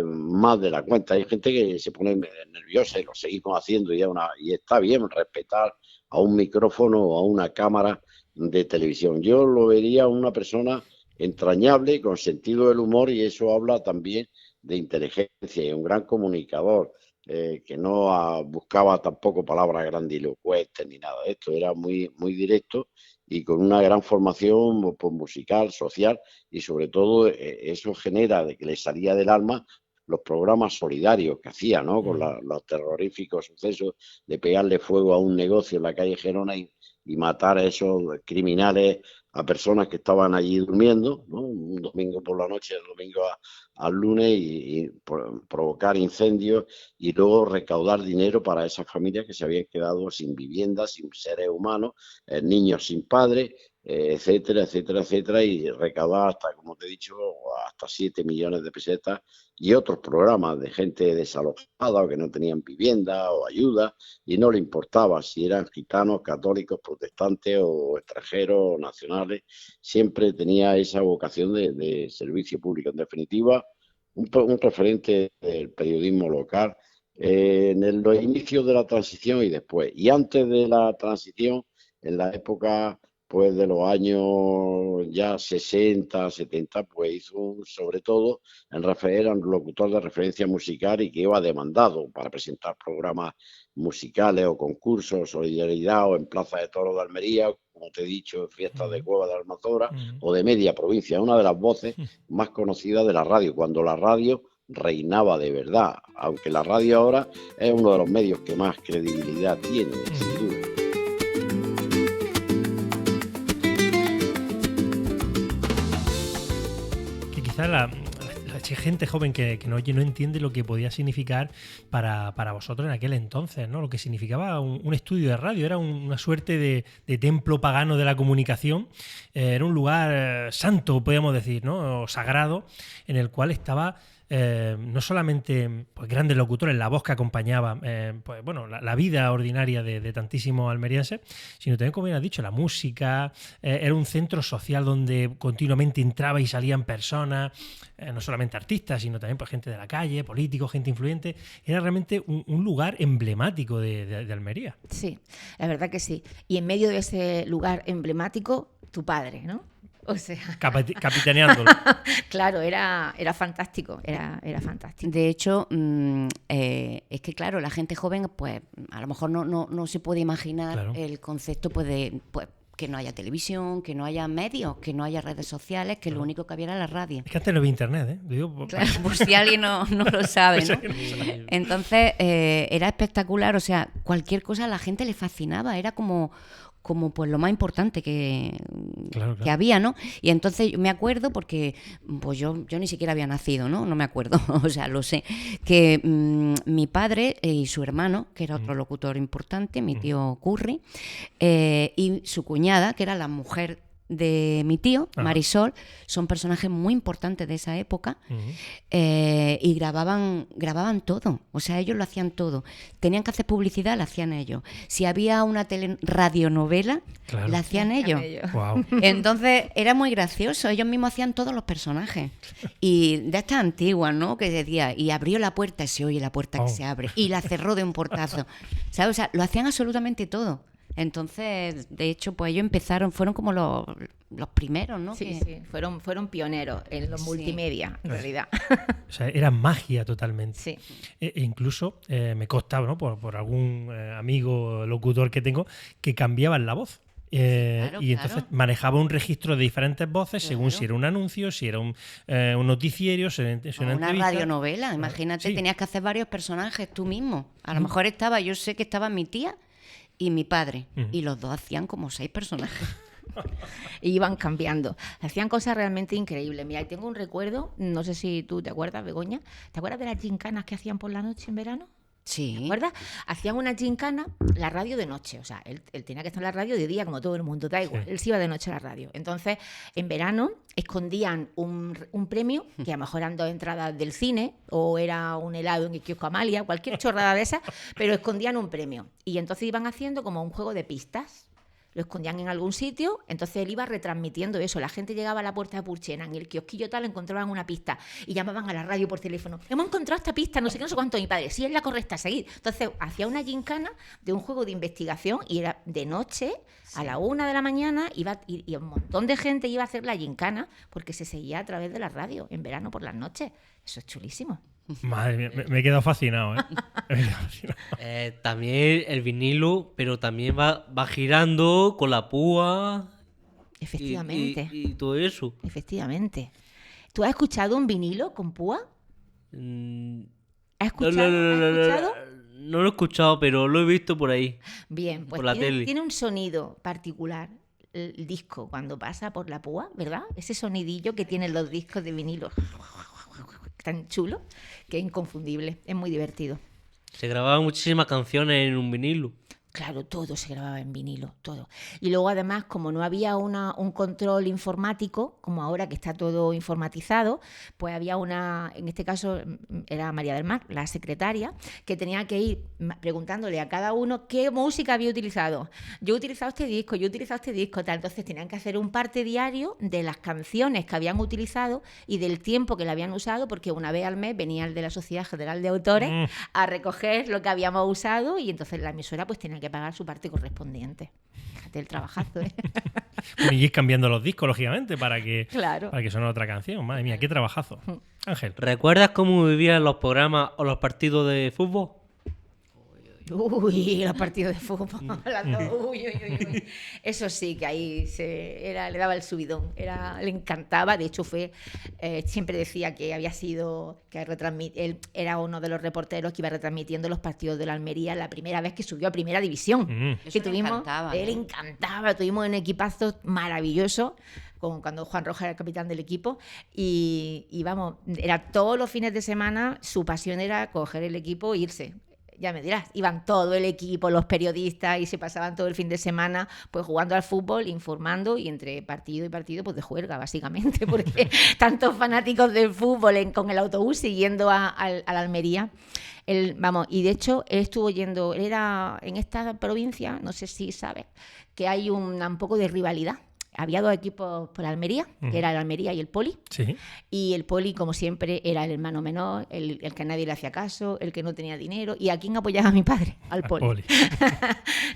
más de la cuenta. Hay gente que se pone nerviosa y lo seguimos haciendo y está bien respetar a un micrófono o a una cámara de televisión. Yo lo vería una persona entrañable, con sentido del humor, y eso habla también de inteligencia, y un gran comunicador, que no buscaba tampoco palabras grandilocuentes ni nada de esto, era muy, muy directo y con una gran formación pues, musical, social, y sobre todo eso genera de que le salía del alma los programas solidarios que hacía, ¿no? Con los terroríficos sucesos de pegarle fuego a un negocio en la calle Gerona y matar a esos criminales, a personas que estaban allí durmiendo, ¿no? Un domingo por la noche, el domingo al lunes, y provocar incendios y luego recaudar dinero para esas familias que se habían quedado sin vivienda, sin seres humanos, niños sin padres, etcétera, etcétera, etcétera, y recaudar hasta, como te he dicho, hasta 7 millones de pesetas, y otros programas de gente desalojada o que no tenían vivienda o ayuda, y no le importaba si eran gitanos, católicos, protestantes o extranjeros o nacionales, siempre tenía esa vocación de servicio público. En definitiva, un referente del periodismo local en los inicios de la transición y después. Y antes de la transición, en la época pues de los años ya 60, 70, pues hizo sobre todo, era un locutor de referencia musical y que iba demandado para presentar programas musicales o concursos, solidaridad o en Plaza de Toros de Almería, como te he dicho, fiestas de Cueva de Almazora o de media provincia. Una de las voces más conocidas de la radio, cuando la radio reinaba de verdad, aunque la radio ahora es uno de los medios que más credibilidad tiene, sin duda. Quizá la gente joven que no entiende lo que podía significar para vosotros en aquel entonces, ¿no? Lo que significaba un estudio de radio. Era una suerte de templo pagano de la comunicación. Era un lugar santo, podríamos decir, ¿no? O sagrado, en el cual estaba no solamente pues, grandes locutores, la voz que acompañaba pues, bueno, la vida ordinaria de tantísimos almerienses, sino también, como bien has dicho, la música. Era un centro social donde continuamente entraba y salían personas, no solamente artistas, sino también pues, gente de la calle, políticos, gente influyente. Era realmente un lugar emblemático de Almería. Sí, la verdad que sí. Y en medio de ese lugar emblemático, tu padre, ¿no? O sea, Capitaneándolo. claro, era fantástico, era fantástico. De hecho, es que claro, la gente joven, pues a lo mejor no se puede imaginar Claro. el concepto pues, de pues, que no haya televisión, que no haya medios, que no haya redes sociales, que lo único que había era la radio. Es que antes no había internet, ¿eh? Digo, Claro, por si alguien no lo sabe, ¿no? Entonces, era espectacular, o sea, cualquier cosa a la gente le fascinaba, era como pues lo más importante que había, ¿no? Y entonces yo me acuerdo, porque pues yo ni siquiera había nacido, ¿no? No me acuerdo, o sea, lo sé, que mi padre y su hermano, que era otro locutor importante, mi tío Curry, y su cuñada, que era la mujer de mi tío, Marisol, son personajes muy importantes de esa época, y grababan todo, o sea, ellos lo hacían todo. Tenían que hacer publicidad, la hacían ellos. Si había una radionovela, Claro. la hacían ellos. Wow. Entonces era muy gracioso, ellos mismos hacían todos los personajes. Y de estas antiguas, ¿no? Que decía, y abrió la puerta y se oye la puerta que se abre, y la cerró de un portazo. ¿Sabes? O sea, lo hacían absolutamente todo. Entonces, de hecho, pues ellos fueron como los primeros, ¿no? Sí, sí, fueron pioneros en los multimedia, en realidad. O sea, era magia totalmente. Sí. E incluso me constaba, ¿no? por algún amigo locutor que tengo, que cambiaban la voz. Claro, y entonces manejaba un registro de diferentes voces según si era un anuncio, si era un noticiero, si era una Una entrevista. radionovela, imagínate, Sí. tenías que hacer varios personajes tú mismo. A lo mejor yo sé que estaba mi tía y mi padre, y los dos hacían como 6 personajes. Y iban cambiando. Hacían cosas realmente increíbles. Mira, tengo un recuerdo, no sé si tú te acuerdas, Begoña, ¿te acuerdas de las gincanas que hacían por la noche en verano? Sí. ¿Te acuerdas? Hacían una gincana, la radio de noche. O sea, él tenía que estar en la radio de día como todo el mundo, da igual. Sí. Él se iba de noche a la radio. Entonces, en verano escondían un premio, que a lo mejor eran 2 entradas del cine, o era un helado en el kiosco Amalia, cualquier chorrada de esas, pero escondían un premio. Y entonces iban haciendo como un juego de pistas. Lo escondían en algún sitio, entonces él iba retransmitiendo eso. La gente llegaba a la puerta de Purchena, en el kiosquillo tal, encontraban una pista y llamaban a la radio por teléfono. Hemos encontrado esta pista, no sé qué, no sé cuánto. Mi padre, sí, es la correcta, seguid. Entonces hacía una gincana de un juego de investigación y era de noche, a la 1 de la mañana, y un montón de gente iba a hacer la gincana porque se seguía a través de la radio, en verano por las noches. Eso es chulísimo. Madre mía, me he quedado fascinado, ¿eh? Me he quedado fascinado. También el vinilo, pero también va girando con la púa. Efectivamente, Y todo eso. efectivamente. ¿Tú has escuchado un vinilo con púa? Mm, ¿Has escuchado? ¿Has escuchado? No lo he escuchado, pero lo he visto por ahí. Bien, pues Por la tele. tiene un sonido particular el disco cuando pasa por la púa, ¿verdad? Ese sonidillo que tienen los discos de vinilo, tan chulo, que es inconfundible, es muy divertido. Se grababan muchísimas canciones en un vinilo. Claro, todo se grababa en vinilo, todo. Y luego además, como no había un control informático, como ahora que está todo informatizado, pues había en este caso era María del Mar, la secretaria, que tenía que ir preguntándole a cada uno qué música había utilizado. Yo he utilizado este disco, tal. Entonces tenían que hacer un parte diario de las canciones que habían utilizado y del tiempo que la había usado, porque una vez al mes venía el de la Sociedad General de Autores a recoger lo que habíamos usado y entonces la emisora pues tenía que pagar su parte correspondiente. Fíjate el trabajazo, ¿eh? Bueno, y ir cambiando los discos, lógicamente, para que Claro. suene otra canción. Madre mía, qué trabajazo. Ángel. ¿Recuerdas cómo vivían los programas o los partidos de fútbol? Uy, los partidos de fútbol. Uy. Eso sí, que ahí le daba el subidón. Le encantaba. De hecho, siempre decía que había sido, él era uno de los reporteros que iba retransmitiendo los partidos de la Almería la primera vez que subió a Primera División. Eso le encantaba, Él ¿no? encantaba. Tuvimos un equipazo maravilloso cuando Juan Rojas era el capitán del equipo y vamos, era todos los fines de semana, su pasión era coger el equipo e irse. ya me dirás, iban todo el equipo, los periodistas, y se pasaban todo el fin de semana pues jugando al fútbol, informando, y entre partido y partido pues de juerga, básicamente, porque tantos fanáticos del fútbol con el autobús siguiendo a la Almería. Vamos, y de hecho él estuvo yendo, él era en esta provincia, no sé si sabes, que hay un poco de rivalidad. Había dos equipos por Almería, que era el Almería y el Poli. Sí. Y el Poli, como siempre, era el hermano menor, el que a nadie le hacía caso, el que no tenía dinero. ¿Y a quién apoyaba a mi padre? Al Poli.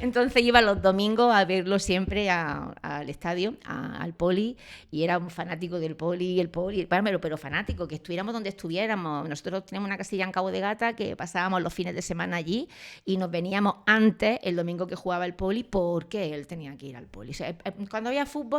Entonces iba los domingos a verlo siempre al estadio, al Poli, y era un fanático del Poli, pero fanático, que estuviéramos donde estuviéramos. Nosotros tenemos una casilla en Cabo de Gata que pasábamos los fines de semana allí y nos veníamos antes, el domingo que jugaba el Poli, porque él tenía que ir al Poli. O sea, cuando había fútbol,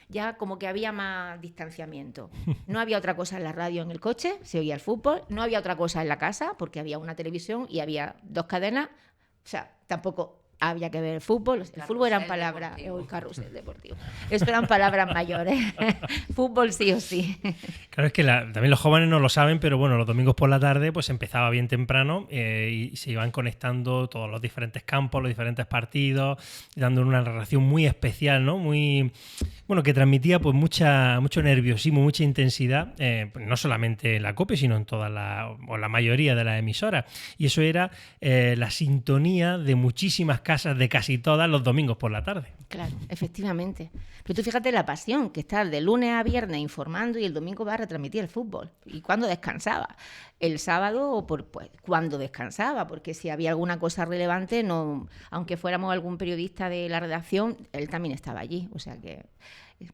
ya como que había más distanciamiento. No había otra cosa en la radio, en el coche, se oía el fútbol. No había otra cosa en la casa, porque había una televisión y había 2 cadenas. O sea, tampoco había que ver el fútbol. El fútbol eran palabras, el carrusel deportivo. Eso eran palabras mayores. Fútbol sí o sí. Claro, es que también los jóvenes no lo saben, pero bueno, los domingos por la tarde pues empezaba bien temprano y se iban conectando todos los diferentes campos, los diferentes partidos, dando una narración muy especial, ¿no? Muy, bueno, que transmitía pues mucho nerviosismo, mucha intensidad, no solamente en la COPE, sino en o la mayoría de las emisoras. Y eso era la sintonía de muchísimas casas, de casi todas, los domingos por la tarde. Claro, efectivamente. Pero tú fíjate la pasión, que estar de lunes a viernes informando y el domingo va a retransmitir el fútbol. ¿Y cuándo descansaba? El sábado, pues cuando descansaba, porque si había alguna cosa relevante, no, aunque fuéramos algún periodista de la redacción, él también estaba allí. O sea que,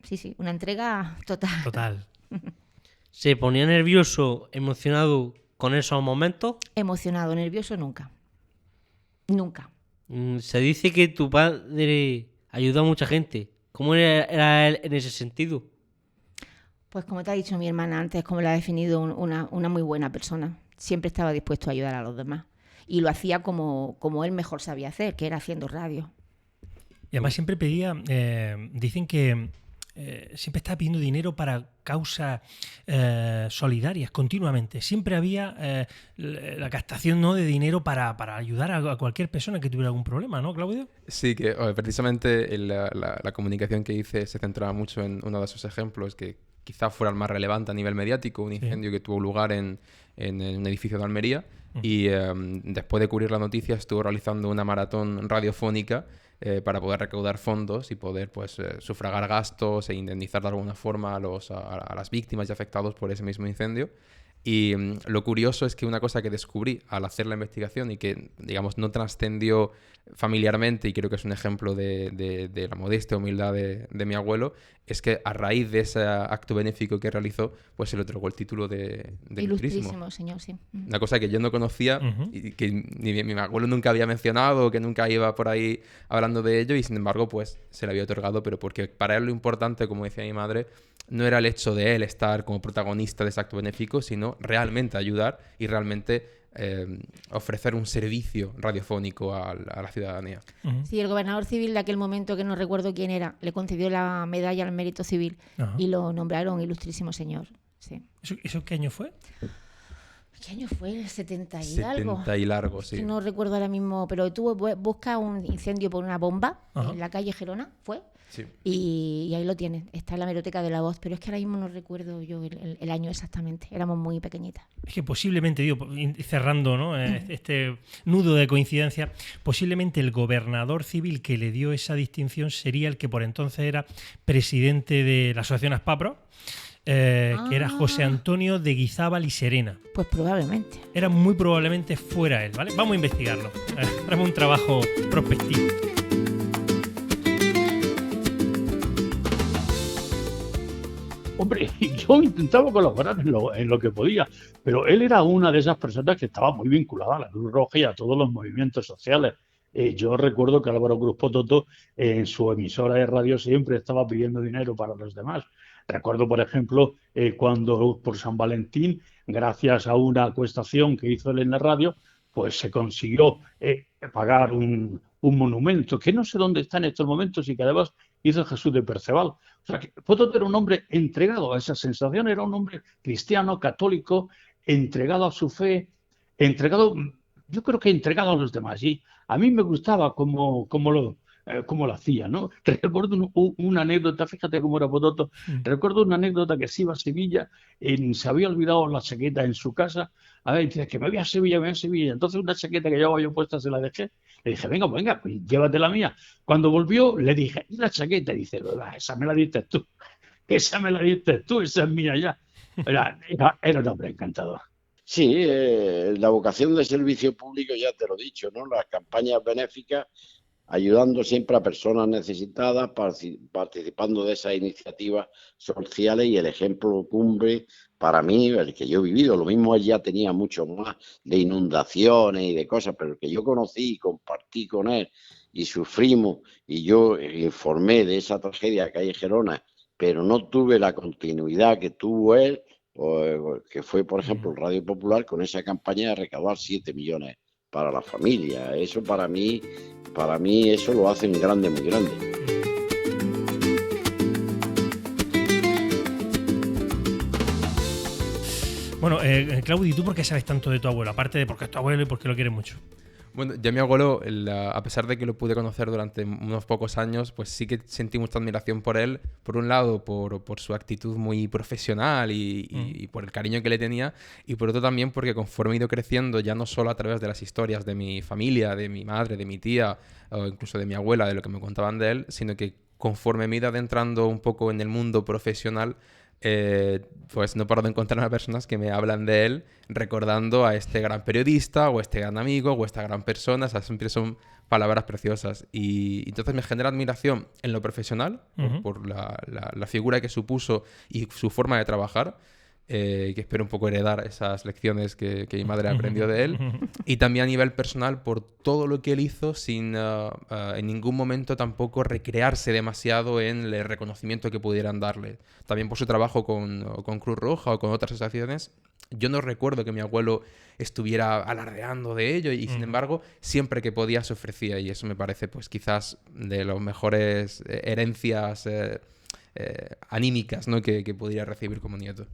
sí, una entrega total. Total. ¿Se ponía nervioso, emocionado con esos momentos? Emocionado, nervioso nunca. Nunca. Se dice que tu padre ayudó a mucha gente. ¿Cómo era él en ese sentido? Pues como te ha dicho mi hermana antes, como la ha definido una muy buena persona. Siempre estaba dispuesto a ayudar a los demás. Y lo hacía como él mejor sabía hacer, que era haciendo radio. Y además siempre pedía, dicen que siempre estaba pidiendo dinero para causas solidarias continuamente. Siempre había la captación, ¿no?, de dinero para ayudar a cualquier persona que tuviera algún problema, ¿no, Claudio? Sí, que precisamente la comunicación que hice se centraba mucho en uno de esos ejemplos que quizá fuera el más relevante a nivel mediático, un incendio que tuvo lugar en un edificio de Almería y después de cubrir la noticia estuvo realizando una maratón radiofónica para poder recaudar fondos y poder pues sufragar gastos e indemnizar de alguna forma a las víctimas y afectados por ese mismo incendio. Y lo curioso es que una cosa que descubrí al hacer la investigación y que, digamos, no trascendió familiarmente, y creo que es un ejemplo de la modestia y humildad de mi abuelo, es que a raíz de ese acto benéfico que realizó, pues se le otorgó el título de ilustrísimo. Señor, sí. Una cosa que yo no conocía y que ni mi abuelo nunca había mencionado, que nunca iba por ahí hablando de ello, y sin embargo, pues se le había otorgado, pero porque para él lo importante, como decía mi madre, no era el hecho de él estar como protagonista de ese acto benéfico, sino realmente ayudar y realmente ofrecer un servicio radiofónico a la ciudadanía. Sí, el gobernador civil de aquel momento, que no recuerdo quién era, le concedió la medalla al mérito civil y lo nombraron ilustrísimo señor. Sí. ¿Eso qué año fue? ¿Qué año fue? ¿El 70 y 70 algo? 70 y largo, sí. No recuerdo ahora mismo, pero busca un incendio por una bomba en la calle Gerona, ¿fue? Sí. Y ahí lo tienen, está en la hemeroteca de La Voz, pero es que ahora mismo no recuerdo yo el año exactamente, éramos muy pequeñitas. Es que posiblemente, digo, cerrando, ¿no?, este nudo de coincidencia, posiblemente el gobernador civil que le dio esa distinción sería el que por entonces era presidente de la Asociación Aspapro, que era José Antonio de Guizábal y Serena. Pues probablemente. Era muy probablemente fuera él, ¿vale? Vamos a investigarlo. Haremos un trabajo prospectivo. Hombre, yo intentaba colaborar en lo que podía, pero él era una de esas personas que estaba muy vinculada a la Cruz Roja y a todos los movimientos sociales. Yo recuerdo que Álvaro Cruz Pototo en su emisora de radio siempre estaba pidiendo dinero para los demás. Recuerdo, por ejemplo, cuando por San Valentín, gracias a una acuestación que hizo él en la radio, pues se consiguió pagar un monumento que no sé dónde está en estos momentos y que además hizo Jesús de Perceval. O sea, que Pototo era un hombre entregado a esa sensación, era un hombre cristiano, católico, entregado a su fe, entregado yo creo que entregado a los demás. Y a mí me gustaba cómo lo hacía, ¿no? Recuerdo una anécdota, fíjate cómo era Pototo. Recuerdo una anécdota que se iba a Sevilla, se había olvidado la chaqueta en su casa. A ver, dice que me voy a Sevilla, me voy a Sevilla. Entonces una chaqueta que llevaba yo puesta se la dejé. Le dije, venga, pues llévate la mía. Cuando volvió, le dije, ¿y la chaqueta? Y dice, esa me la diste tú. Esa me la diste tú, esa es mía ya. Era un hombre encantador. Sí, la vocación de servicio público, ya te lo he dicho, ¿no? Las campañas benéficas, ayudando siempre a personas necesitadas, participando de esas iniciativas sociales, y el ejemplo cumbre para mí, el que yo he vivido. Lo mismo él ya tenía mucho más de inundaciones y de cosas, pero el que yo conocí y compartí con él y sufrimos, y yo informé de esa tragedia que hay en Gerona, pero no tuve la continuidad que tuvo él, que fue, por ejemplo, el Radio Popular, con esa campaña de recaudar 7 millones para la familia. Eso para mí eso lo hace un grande, muy grande. Bueno, Claudio, ¿y tú por qué sabes tanto de tu abuelo? Aparte de porque es tu abuelo y porque lo quieres mucho. Bueno, ya mi abuelo, a pesar de que lo pude conocer durante unos pocos años, pues sí que sentí mucha admiración por él. Por un lado, por su actitud muy profesional y por el cariño que le tenía. Y por otro también porque conforme he ido creciendo, ya no solo a través de las historias de mi familia, de mi madre, de mi tía, o incluso de mi abuela, de lo que me contaban de él, sino que conforme me he ido adentrando un poco en el mundo profesional, pues no paro de encontrarme a personas que me hablan de él recordando a este gran periodista o este gran amigo o esta gran persona. O sea, siempre son palabras preciosas, y entonces me genera admiración en lo profesional por la figura que supuso y su forma de trabajar, que espero un poco heredar esas lecciones que mi madre aprendió de él, y también a nivel personal por todo lo que él hizo sin en ningún momento tampoco recrearse demasiado en el reconocimiento que pudieran darle. También por su trabajo con Cruz Roja o con otras asociaciones. Yo no recuerdo que mi abuelo estuviera alardeando de ello, y sin embargo siempre que podía se ofrecía, y eso me parece pues quizás de las mejores herencias anímicas, ¿no? que podría recibir como nieto.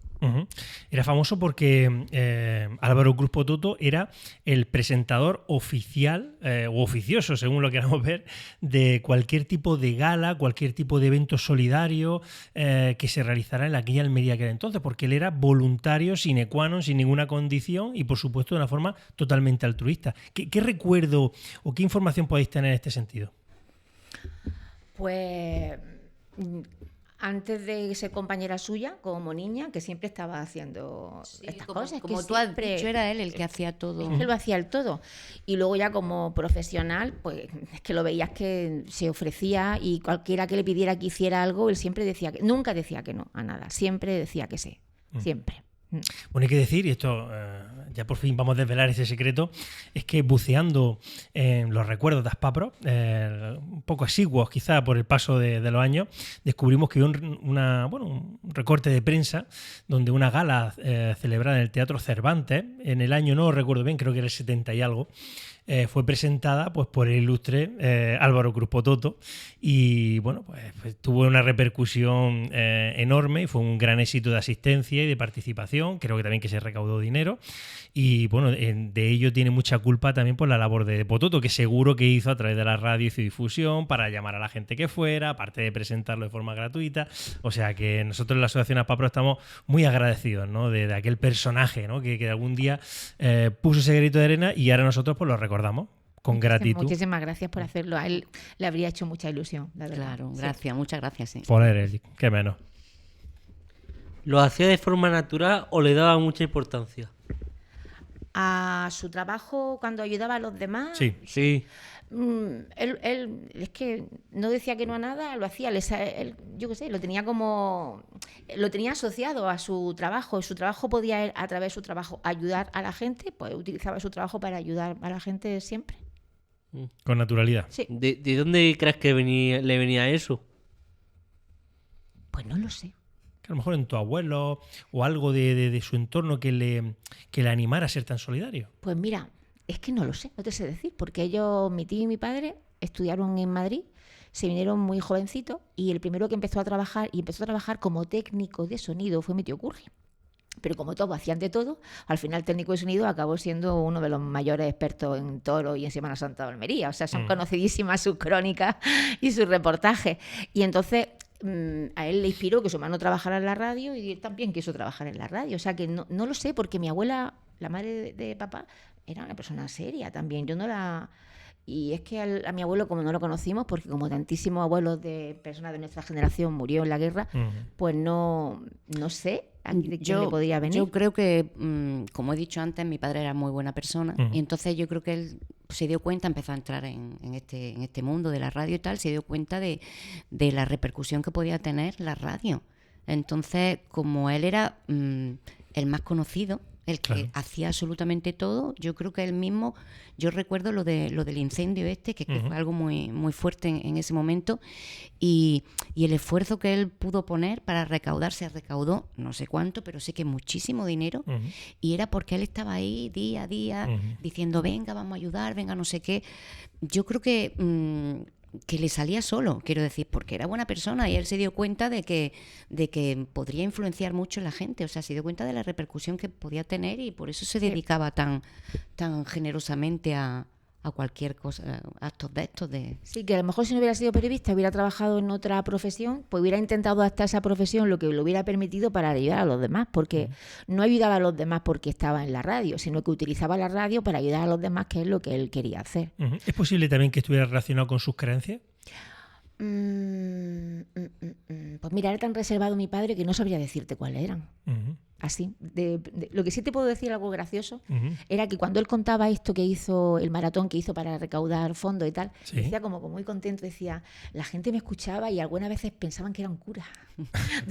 Era famoso porque Álvaro Cruz Pototo era el presentador oficial o oficioso, según lo queramos ver, de cualquier tipo de gala, cualquier tipo de evento solidario que se realizara en aquella Almería que era entonces, porque él era voluntario sine qua non, sin ninguna condición, y por supuesto de una forma totalmente altruista. ¿Qué recuerdo o qué información podéis tener en este sentido? Pues antes de ser compañera suya, como niña, que siempre estaba haciendo estas cosas. Como que tú has siempre, dicho, era él el que hacía todo. Él lo hacía el todo. Y luego ya como profesional, pues es que lo veías que se ofrecía, y cualquiera que le pidiera que hiciera algo, él siempre decía que, nunca decía que no a nada, siempre decía que sí, siempre. Bueno, hay que decir, y esto ya por fin vamos a desvelar ese secreto, es que buceando en los recuerdos de Aspapro, un poco exiguos quizá por el paso de los años, descubrimos que hubo un recorte de prensa donde una gala celebrada en el Teatro Cervantes, en el año, no recuerdo bien, creo que era el 70 y algo, fue presentada pues por el ilustre Álvaro Cruz Pototo, y bueno, pues tuvo una repercusión enorme, y fue un gran éxito de asistencia y de participación. Creo que también que se recaudó dinero, y bueno, de ello tiene mucha culpa también por la labor de Pototo, que seguro que hizo a través de la radio, hizo difusión para llamar a la gente que fuera, aparte de presentarlo de forma gratuita. O sea que nosotros en la Asociación Aspapro estamos muy agradecidos, ¿no? de aquel personaje, ¿no? que algún día puso ese grito de arena, y ahora nosotros pues lo recordamos con gratitud. Muchísimas gracias por hacerlo. A él le habría hecho mucha ilusión, la verdad. Claro, gracias, muchas gracias. Sí. Por él, qué menos. ¿Lo hacía de forma natural o le daba mucha importancia? A su trabajo cuando ayudaba a los demás. Sí. Él es que no decía que no a nada, lo hacía. Yo qué sé, lo tenía asociado a su trabajo. Su trabajo podía, a través de su trabajo, ayudar a la gente, pues utilizaba su trabajo para ayudar a la gente siempre. Con naturalidad. Sí. ¿De dónde crees que le venía eso? Pues no lo sé. Que a lo mejor en tu abuelo o algo de su entorno que le animara a ser tan solidario. Pues mira, es que no lo sé, no te sé decir, porque ellos, mi tío y mi padre, estudiaron en Madrid, se vinieron muy jovencitos, y el primero que empezó a trabajar como técnico de sonido fue mi tío Curri. Pero como todos hacían de todo, al final el técnico de sonido acabó siendo uno de los mayores expertos en toro y en Semana Santa de Almería. O sea, son conocidísimas sus crónicas y sus reportajes. Y entonces a él le inspiró que su hermano trabajara en la radio y él también quiso trabajar en la radio. O sea, que no lo sé, porque mi abuela, la madre de papá, era una persona seria también. Yo no la... Y es que a mi abuelo, como no lo conocimos, porque como tantísimos abuelos de personas de nuestra generación murió en la guerra, pues no sé de quién le podía venir. Yo creo que, como he dicho antes, mi padre era muy buena persona, y entonces yo creo que él se dio cuenta, empezó a entrar en este mundo de la radio y tal, se dio cuenta de la repercusión que podía tener la radio. Entonces, como él era el más conocido, el que hacía absolutamente todo, yo creo que él mismo, yo recuerdo lo del incendio que fue algo muy, muy fuerte en ese momento, y el esfuerzo que él pudo poner para recaudar, se recaudó no sé cuánto, pero sé que muchísimo dinero, y era porque él estaba ahí día a día diciendo, venga, vamos a ayudar, venga, no sé qué. Yo creo que le salía solo, quiero decir, porque era buena persona y él se dio cuenta de que podría influenciar mucho en la gente, o sea, se dio cuenta de la repercusión que podía tener y por eso se dedicaba tan generosamente a cualquier cosa, actos de estos de... Sí, que a lo mejor si no hubiera sido periodista, hubiera trabajado en otra profesión, pues hubiera intentado adaptar esa profesión lo que le hubiera permitido para ayudar a los demás, porque no ayudaba a los demás porque estaba en la radio, sino que utilizaba la radio para ayudar a los demás, que es lo que él quería hacer. ¿Es posible también que estuviera relacionado con sus creencias? Pues mira, era tan reservado mi padre que no sabría decirte cuáles eran. Así. Lo que sí te puedo decir, algo gracioso, era que cuando él contaba esto que hizo, el maratón que hizo para recaudar fondos y tal, decía como muy contento, decía, la gente me escuchaba y algunas veces pensaban que era un cura.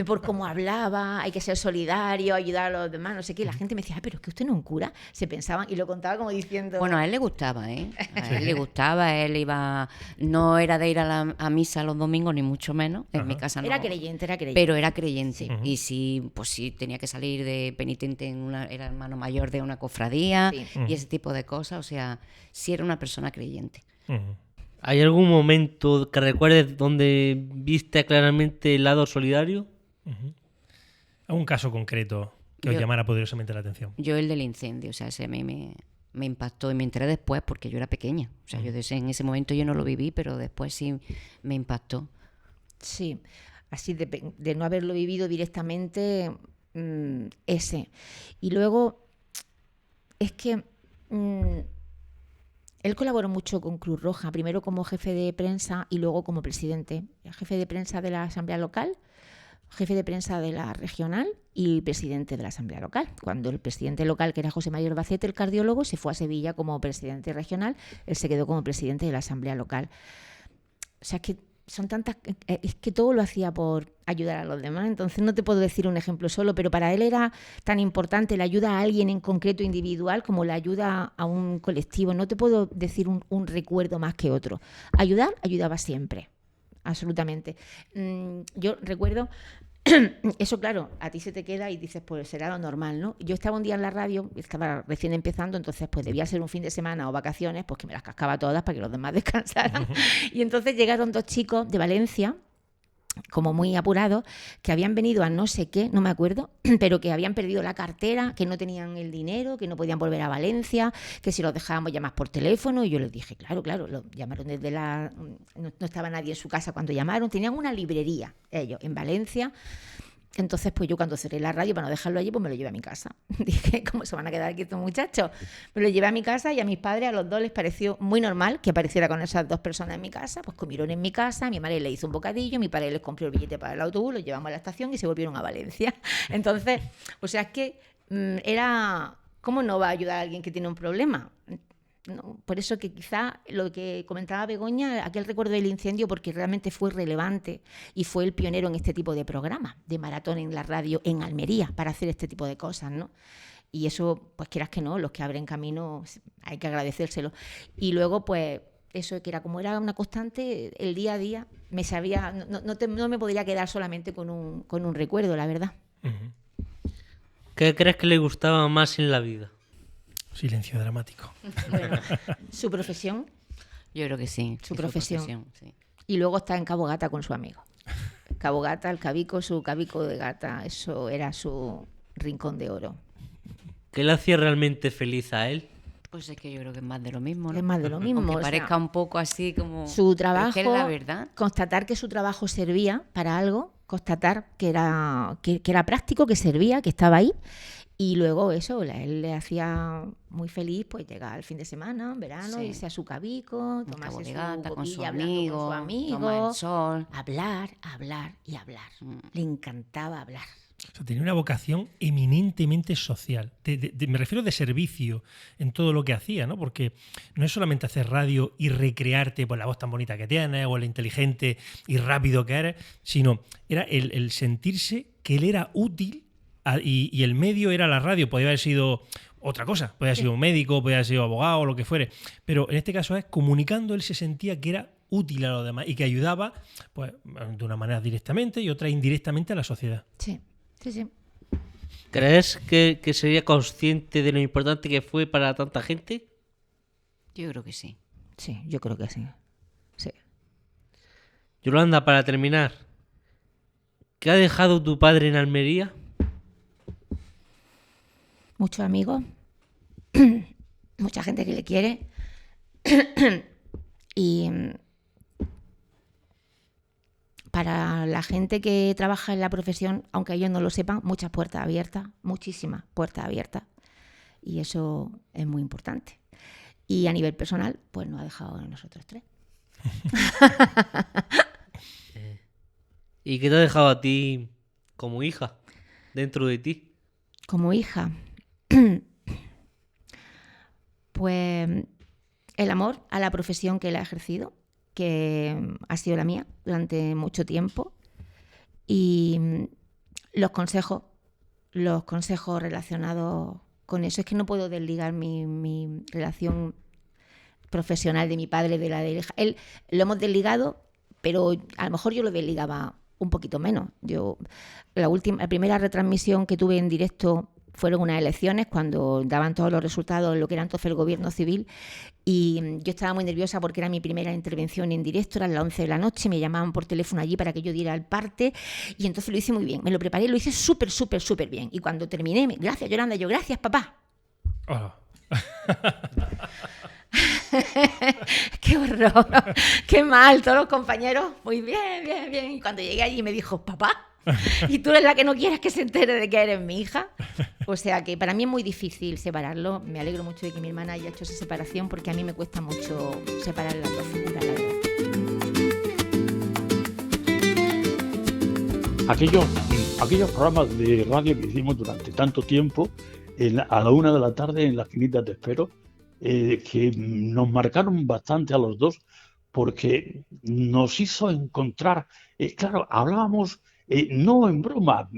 Por cómo hablaba, hay que ser solidario, ayudar a los demás, no sé qué. La gente me decía, pero es que usted no es un cura. Se pensaban, y lo contaba como diciendo... Bueno, a él le gustaba, ¿eh? A él le gustaba, él iba... No era de ir a misa los domingos, ni mucho menos. En mi casa no. Era creyente. Pero era creyente. Y sí, pues sí, tenía que salir de penitente, era hermano mayor de una cofradía y ese tipo de cosas. O sea, sí era una persona creyente. ¿Hay algún momento que recuerdes donde viste claramente el lado solidario? ¿Algún caso concreto que os llamara poderosamente la atención? Yo el del incendio, o sea, ese a mí me impactó y me enteré después porque yo era pequeña. O sea, en ese momento yo no lo viví, pero después sí me impactó. Sí, así de no haberlo vivido directamente, ese. Y luego, es que... él colaboró mucho con Cruz Roja, primero como jefe de prensa y luego como presidente. Jefe de prensa de la Asamblea Local, jefe de prensa de la regional y presidente de la Asamblea Local. Cuando el presidente local, que era José María Albacete, el cardiólogo, se fue a Sevilla como presidente regional, él se quedó como presidente de la Asamblea Local. O sea, que son tantas... Es que todo lo hacía por ayudar a los demás, entonces no te puedo decir un ejemplo solo, pero para él era tan importante la ayuda a alguien en concreto individual como la ayuda a un colectivo. No te puedo decir un recuerdo más que otro. Ayudaba siempre, absolutamente. Yo recuerdo... Eso, claro, a ti se te queda y dices, pues será lo normal, ¿no? Yo estaba un día en la radio, estaba recién empezando, entonces pues debía ser un fin de semana o vacaciones, pues que me las cascaba todas para que los demás descansaran. Y entonces llegaron dos chicos de Valencia, como muy apurados, que habían venido a no sé qué, no me acuerdo, pero que habían perdido la cartera, que no tenían el dinero, que no podían volver a Valencia, que si los dejábamos llamar por teléfono. Y yo les dije, claro, lo llamaron desde no estaba nadie en su casa cuando llamaron, tenían una librería ellos en Valencia. Entonces, pues yo cuando cerré la radio para no dejarlo allí, pues me lo llevé a mi casa. Dije, ¿cómo se van a quedar aquí estos muchachos? Me lo llevé a mi casa y a mis padres, a los dos les pareció muy normal que apareciera con esas dos personas en mi casa. Pues comieron en mi casa, mi madre le hizo un bocadillo, mi padre les compró el billete para el autobús, los llevamos a la estación y se volvieron a Valencia. Entonces, o sea, es que era... ¿Cómo no va a ayudar a alguien que tiene un problema? No, por eso que quizá lo que comentaba Begoña, aquel recuerdo del incendio, porque realmente fue relevante y fue el pionero en este tipo de programas, de maratón en la radio en Almería, para hacer este tipo de cosas, ¿no? Y eso, pues quieras que no, los que abren camino hay que agradecérselo. Y luego, pues, eso que era como era una constante, el día a día, me sabía, no me podría quedar solamente con un recuerdo, la verdad. ¿Qué crees que le gustaba más en la vida? Silencio dramático. Bueno, su profesión. Yo creo que sí. Su profesión. Sí. Y luego está en Cabo Gata con su amigo. Cabo Gata, el cabico, su cabico de gata, eso era su Rincón de Oro. ¿Qué le hacía realmente feliz a él? Pues es que yo creo que es más de lo mismo, ¿no? Es más de lo mismo. Aunque o sea, parezca un poco así como... su Pero trabajo, es que es la verdad. constatar que su trabajo servía para algo, constatar que era práctico, que servía, que estaba ahí. Y luego eso, él le hacía muy feliz pues llegar al fin de semana, en verano, Sí. irse a su cabico, Un tomarse su cabolegata con su copilla hablando con su amigo, tomar amigo, el sol. hablar y hablar. Le encantaba hablar. O sea, tenía una vocación eminentemente social. Me refiero de servicio en todo lo que hacía, ¿no? Porque no es solamente hacer radio y recrearte por la voz tan bonita que tienes o el inteligente y rápido que eres, sino era el sentirse que él era útil y el medio era la radio. Podía haber sido otra cosa, podía haber sido un médico, podía haber sido abogado o lo que fuere. Pero en este caso es comunicando, él se sentía que era útil a los demás y que ayudaba pues, de una manera directamente y otra indirectamente a la sociedad. Sí, sí, sí. ¿Crees que sería consciente de lo importante que fue para tanta gente? Yo creo que sí. Sí, yo creo que sí. Sí. Yolanda, para terminar, ¿qué ha dejado tu padre en Almería? Muchos amigos, mucha gente que le quiere y para la gente que trabaja en la profesión, aunque ellos no lo sepan, muchas puertas abiertas, muchísimas puertas abiertas y eso es muy importante. Y a nivel personal, pues nos ha dejado en nosotros tres. ¿Y qué te ha dejado a ti como hija dentro de ti? Como hija, pues el amor a la profesión que él ha ejercido, que ha sido la mía durante mucho tiempo, y los consejos relacionados con eso. Es que no puedo desligar mi relación profesional de mi padre de la de hija. Él lo hemos desligado, pero a lo mejor yo lo desligaba un poquito menos. La primera retransmisión que tuve en directo fueron unas elecciones cuando daban todos los resultados de lo que era entonces el gobierno civil y yo estaba muy nerviosa porque era mi primera intervención en directo, eran las 11 de la noche, me llamaban por teléfono allí para que yo diera el parte y entonces lo hice muy bien, me lo preparé, lo hice súper bien y cuando terminé, gracias Yolanda, yo gracias papá. Oh. Qué horror, qué mal, todos los compañeros, muy bien. Y cuando llegué allí me dijo, papá, ¿y tú eres la que no quieres que se entere de que eres mi hija? O sea que para mí es muy difícil separarlo. Me alegro mucho de que mi hermana haya hecho esa separación porque a mí me cuesta mucho separar las dos figuras, la verdad. Aquellos programas de radio que hicimos durante tanto tiempo, a la 1 de la tarde en Las Quinitas Te Espero, que nos marcaron bastante a los dos porque nos hizo encontrar, claro, hablábamos no en broma,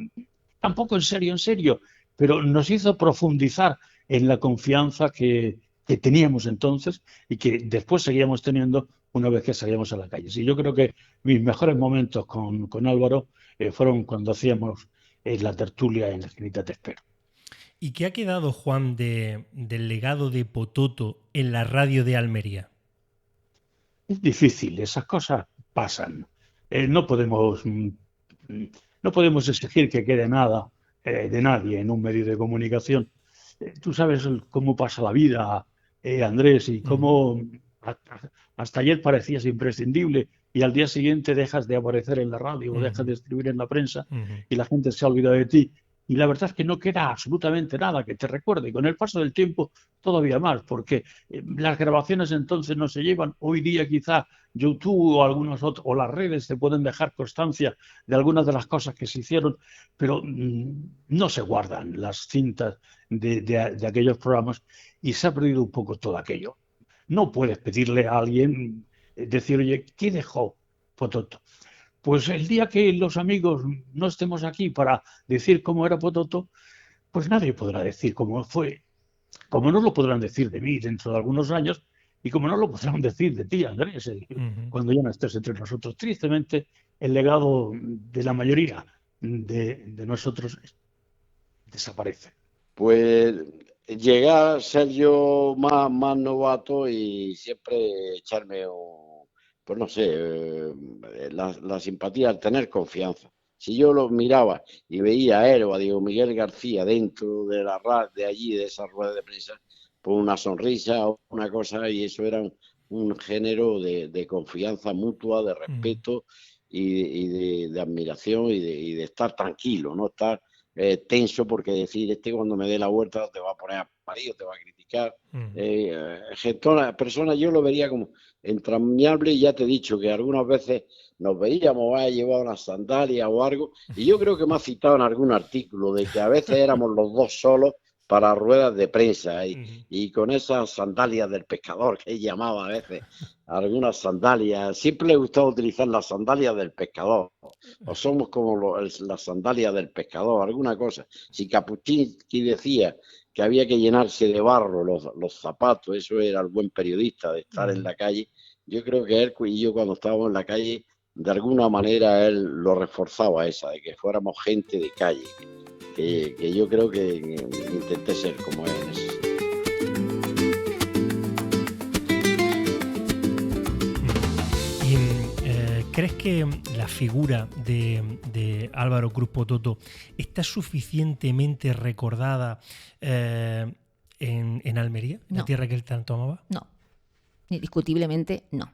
tampoco en serio, pero nos hizo profundizar en la confianza que teníamos entonces y que después seguíamos teniendo una vez que salíamos a la calle. Sí, yo creo que mis mejores momentos con Álvaro fueron cuando hacíamos la tertulia en La Quinita Te Espero. ¿Y qué ha quedado, Juan, del legado de Pototo en la radio de Almería? Es difícil, esas cosas pasan. No podemos exigir que quede nada de nadie en un medio de comunicación. Tú sabes cómo pasa la vida, Andrés, y cómo hasta ayer parecías imprescindible y al día siguiente dejas de aparecer en la radio o dejas de escribir en la prensa y la gente se ha olvidado de ti. Y la verdad es que no queda absolutamente nada que te recuerde. Y con el paso del tiempo todavía más, porque las grabaciones entonces no se llevan. Hoy día quizá YouTube o algunos otros, o las redes te pueden dejar constancia de algunas de las cosas que se hicieron, pero no se guardan las cintas de aquellos programas y se ha perdido un poco todo aquello. No puedes pedirle a alguien, decir, oye, ¿qué dejó Pototo? Pues el día que los amigos no estemos aquí para decir cómo era Pototo, pues nadie podrá decir cómo fue, como no lo podrán decir de mí dentro de algunos años y como no lo podrán decir de ti, Andrés, cuando ya no estés entre nosotros. Tristemente, el legado de la mayoría de nosotros desaparece. Pues llegar a ser yo más novato y siempre echarme, pues no sé, la simpatía, al tener confianza. Si yo lo miraba y veía a él o a Diego Miguel García dentro de de allí, de esa rueda de prensa, pues una sonrisa o una cosa, y eso era un género de confianza mutua, de respeto de admiración y de estar tranquilo, no estar tenso, porque decir, cuando me dé la vuelta te va a poner a parir, te va a criticar. Personas, yo lo vería como entrañable, y ya te he dicho que algunas veces nos veíamos, va a llevar unas sandalias o algo, y yo creo que me ha citado en algún artículo de que a veces éramos los dos solos para ruedas de prensa, y con esas sandalias del pescador, que él llamaba a veces, algunas sandalias, siempre le gustaba utilizar las sandalias del pescador, o somos como las sandalias del pescador, alguna cosa. Si Capuchinsky decía que había que llenarse de barro los zapatos, eso era el buen periodista, de estar en la calle. Yo creo que él y yo, cuando estábamos en la calle, de alguna manera él lo reforzaba, esa, de que fuéramos gente de calle, que yo creo que intenté ser como él en eso. ¿Crees que la figura de Álvaro Cruz Pototo está suficientemente recordada en Almería, No. la tierra que él tanto amaba? No, indiscutiblemente no.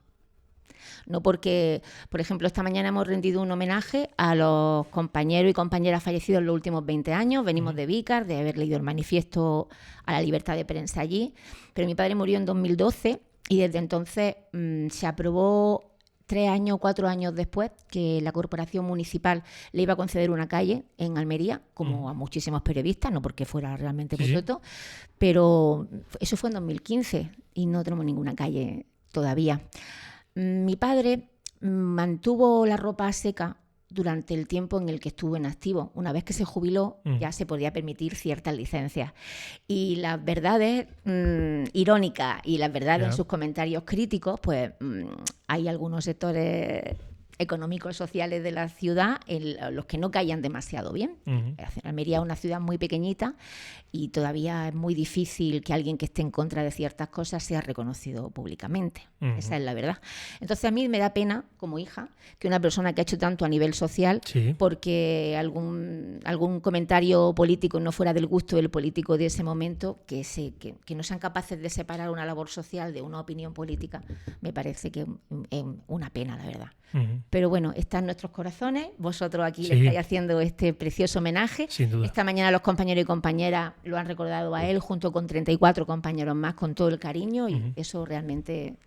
No, porque, por ejemplo, esta mañana hemos rendido un homenaje a los compañeros y compañeras fallecidos en los últimos 20 años. Venimos de Vícar, de haber leído el manifiesto a la libertad de prensa allí. Pero mi padre murió en 2012 y desde entonces se aprobó 3 años, 4 años después, que la corporación municipal le iba a conceder una calle en Almería, como a muchísimos periodistas, no porque fuera realmente Pototo, pero eso fue en 2015 y no tenemos ninguna calle todavía. Mi padre mantuvo la ropa seca durante el tiempo en el que estuvo en activo. Una vez que se jubiló, ya se podía permitir ciertas licencias. Y las verdades irónicas y las verdades en sus comentarios críticos, pues hay algunos sectores económicos sociales de la ciudad en los que no caían demasiado bien. Almería es una ciudad muy pequeñita y todavía es muy difícil que alguien que esté en contra de ciertas cosas sea reconocido públicamente. Esa es la verdad. Entonces a mí me da pena, como hija, que una persona que ha hecho tanto a nivel social, porque algún comentario político no fuera del gusto del político de ese momento, que no sean capaces de separar una labor social de una opinión política, me parece que es una pena, la verdad. Pero bueno, está en nuestros corazones. Vosotros aquí le estáis haciendo este precioso homenaje. Sin duda. Esta mañana los compañeros y compañeras lo han recordado a él junto con 34 compañeros más, con todo el cariño, y eso realmente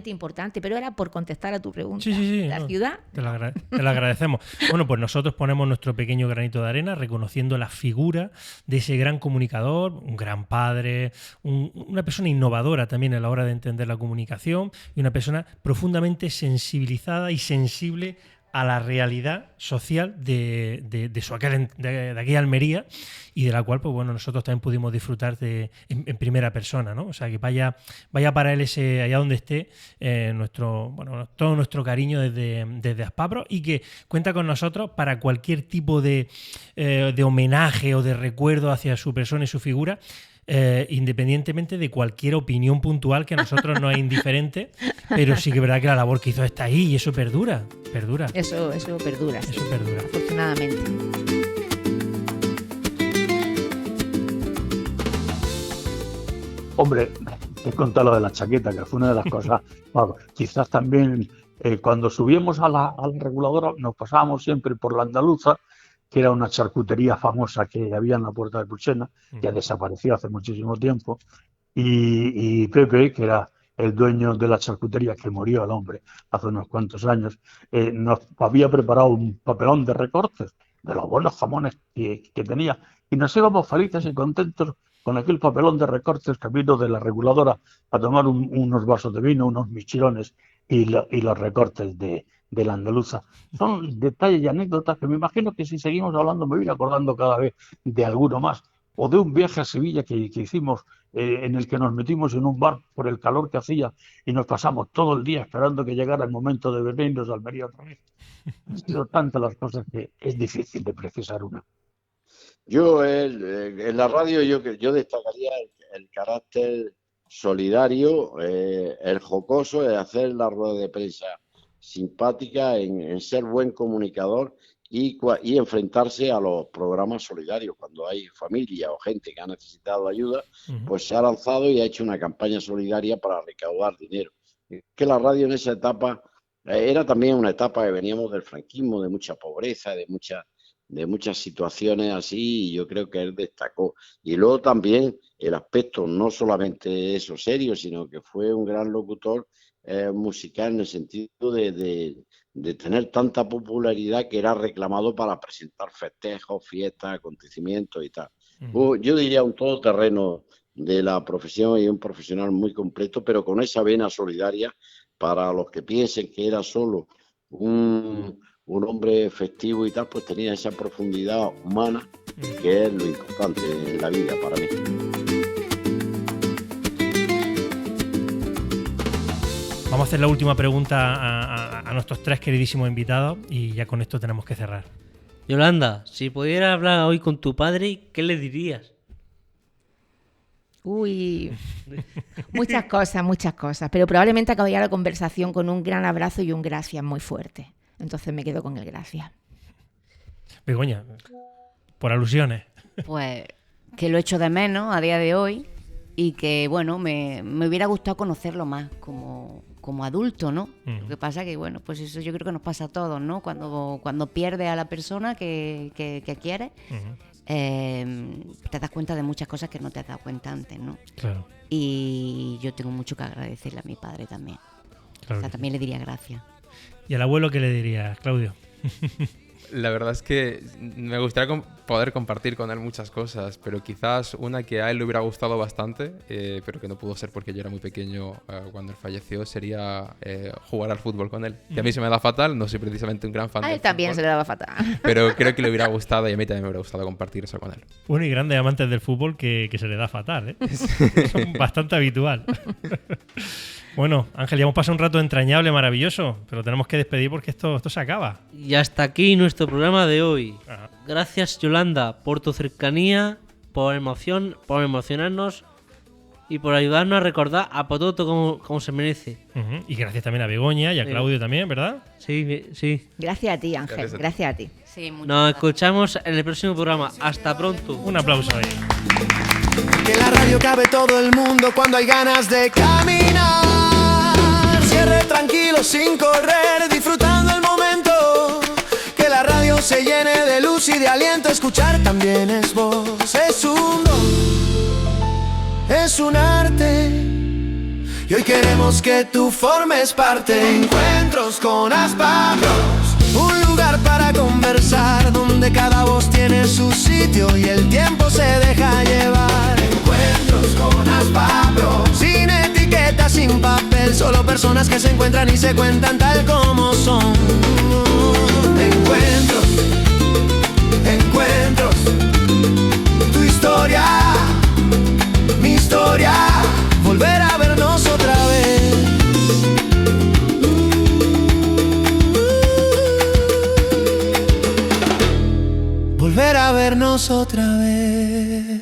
importante. Pero era por contestar a tu pregunta. La ciudad... Te lo agradecemos. Bueno, pues nosotros ponemos nuestro pequeño granito de arena reconociendo la figura de ese gran comunicador, un gran padre, una persona innovadora también a la hora de entender la comunicación, y una persona profundamente sensibilizada y sensible a la realidad social de aquella Almería, y de la cual, pues bueno, nosotros también pudimos disfrutar en primera persona, ¿no? O sea, que vaya para él allá donde esté, todo nuestro cariño desde Aspapro, y que cuenta con nosotros para cualquier tipo de homenaje o de recuerdo hacia su persona y su figura. Independientemente de cualquier opinión puntual, que a nosotros no es indiferente, pero sí que es verdad que la labor que hizo está ahí, y eso perdura. Eso perdura. Eso perdura. Afortunadamente. Hombre, te he contado lo de la chaqueta, que fue una de las cosas. Bueno, quizás también cuando subíamos a la reguladora nos pasábamos siempre por la Andaluza, que era una charcutería famosa que había en la Puerta de Pulsena, que ha desaparecido hace muchísimo tiempo, y Pepe, que era el dueño de la charcutería, que murió el hombre hace unos cuantos años, nos había preparado un papelón de recortes de los buenos jamones que tenía, y nos íbamos felices y contentos con aquel papelón de recortes, camino de la reguladora a tomar unos vasos de vino, unos michilones y los recortes de la andaluza. Son detalles y anécdotas que me imagino que si seguimos hablando me voy acordando cada vez de alguno más. O de un viaje a Sevilla que hicimos, en el que nos metimos en un bar por el calor que hacía y nos pasamos todo el día esperando que llegara el momento de venirnos a Almería otra vez. Han sido tantas las cosas que es difícil de precisar una. Yo en la radio yo destacaría el carácter solidario, el jocoso, el hacer la rueda de prensa simpática, en ser buen comunicador, y enfrentarse a los programas solidarios. Cuando hay familia o gente que ha necesitado ayuda, pues se ha lanzado y ha hecho una campaña solidaria para recaudar dinero. Es que la radio en esa etapa era también una etapa que veníamos del franquismo, de mucha pobreza, de muchas situaciones así, y yo creo que él destacó. Y luego también el aspecto, no solamente eso serio, sino que fue un gran locutor musical en el sentido de tener tanta popularidad que era reclamado para presentar festejos, fiestas, acontecimientos y tal. Yo diría un todoterreno de la profesión y un profesional muy completo, pero con esa vena solidaria para los que piensen que era solo un hombre festivo y tal, pues tenía esa profundidad humana que es lo importante en la vida para mí. Vamos a hacer la última pregunta a nuestros 3 queridísimos invitados y ya con esto tenemos que cerrar. Yolanda, si pudieras hablar hoy con tu padre, ¿qué le dirías? Uy, muchas cosas, pero probablemente acabaría la conversación con un gran abrazo y un gracias muy fuerte. Entonces me quedo con el gracias. Begoña, por alusiones. Pues que lo echo de menos a día de hoy y que, bueno, me hubiera gustado conocerlo más como adulto, ¿no? Lo que pasa que, bueno, pues eso yo creo que nos pasa a todos, ¿no? Cuando pierdes a la persona que quieres, te das cuenta de muchas cosas que no te has dado cuenta antes, ¿no? Claro. Y yo tengo mucho que agradecerle a mi padre también. Claro, o sea, también le diría gracias. ¿Y al abuelo qué le dirías, Claudio? La verdad es que me gustaría poder compartir con él muchas cosas, pero quizás una que a él le hubiera gustado bastante, pero que no pudo ser porque yo era muy pequeño cuando él falleció, sería jugar al fútbol con él. Que a mí se me da fatal, no soy precisamente un gran fan A él del también fútbol, se le daba fatal. pero creo que le hubiera gustado y a mí también me hubiera gustado compartir eso con él. Bueno, y grandes amantes del fútbol que se le da fatal, ¿eh? Eso es bastante habitual. Bueno, Ángel, ya hemos pasado un rato entrañable, maravilloso, pero tenemos que despedir porque esto se acaba. Y hasta aquí nuestro programa de hoy. Ajá. Gracias, Yolanda, por tu cercanía, por emocionarnos y por ayudarnos a recordar a Pototo como se merece. Y gracias también a Begoña y a Claudio también, ¿verdad? Sí. Gracias a ti, Ángel. Gracias a ti. Sí, muchas Nos gracias. escuchamos en el próximo programa. Hasta pronto. Un aplauso ahí. Que en la radio cabe todo el mundo cuando hay ganas de caminar. Cierre tranquilo sin correr, disfrutando el momento. Que la radio se llene de luz y de aliento. Escuchar también es voz, es un don, es un arte. Y hoy queremos que tú formes parte. Encuentros con Aspapros, un lugar para conversar, donde cada voz tiene su sitio y el tiempo se deja llevar. Encuentros con Aspapros, sin etiqueta, sin papel, solo personas que se encuentran y se cuentan tal como son. Encuentros, tu historia, mi historia, volver a vernos otra vez. Volver a vernos otra vez.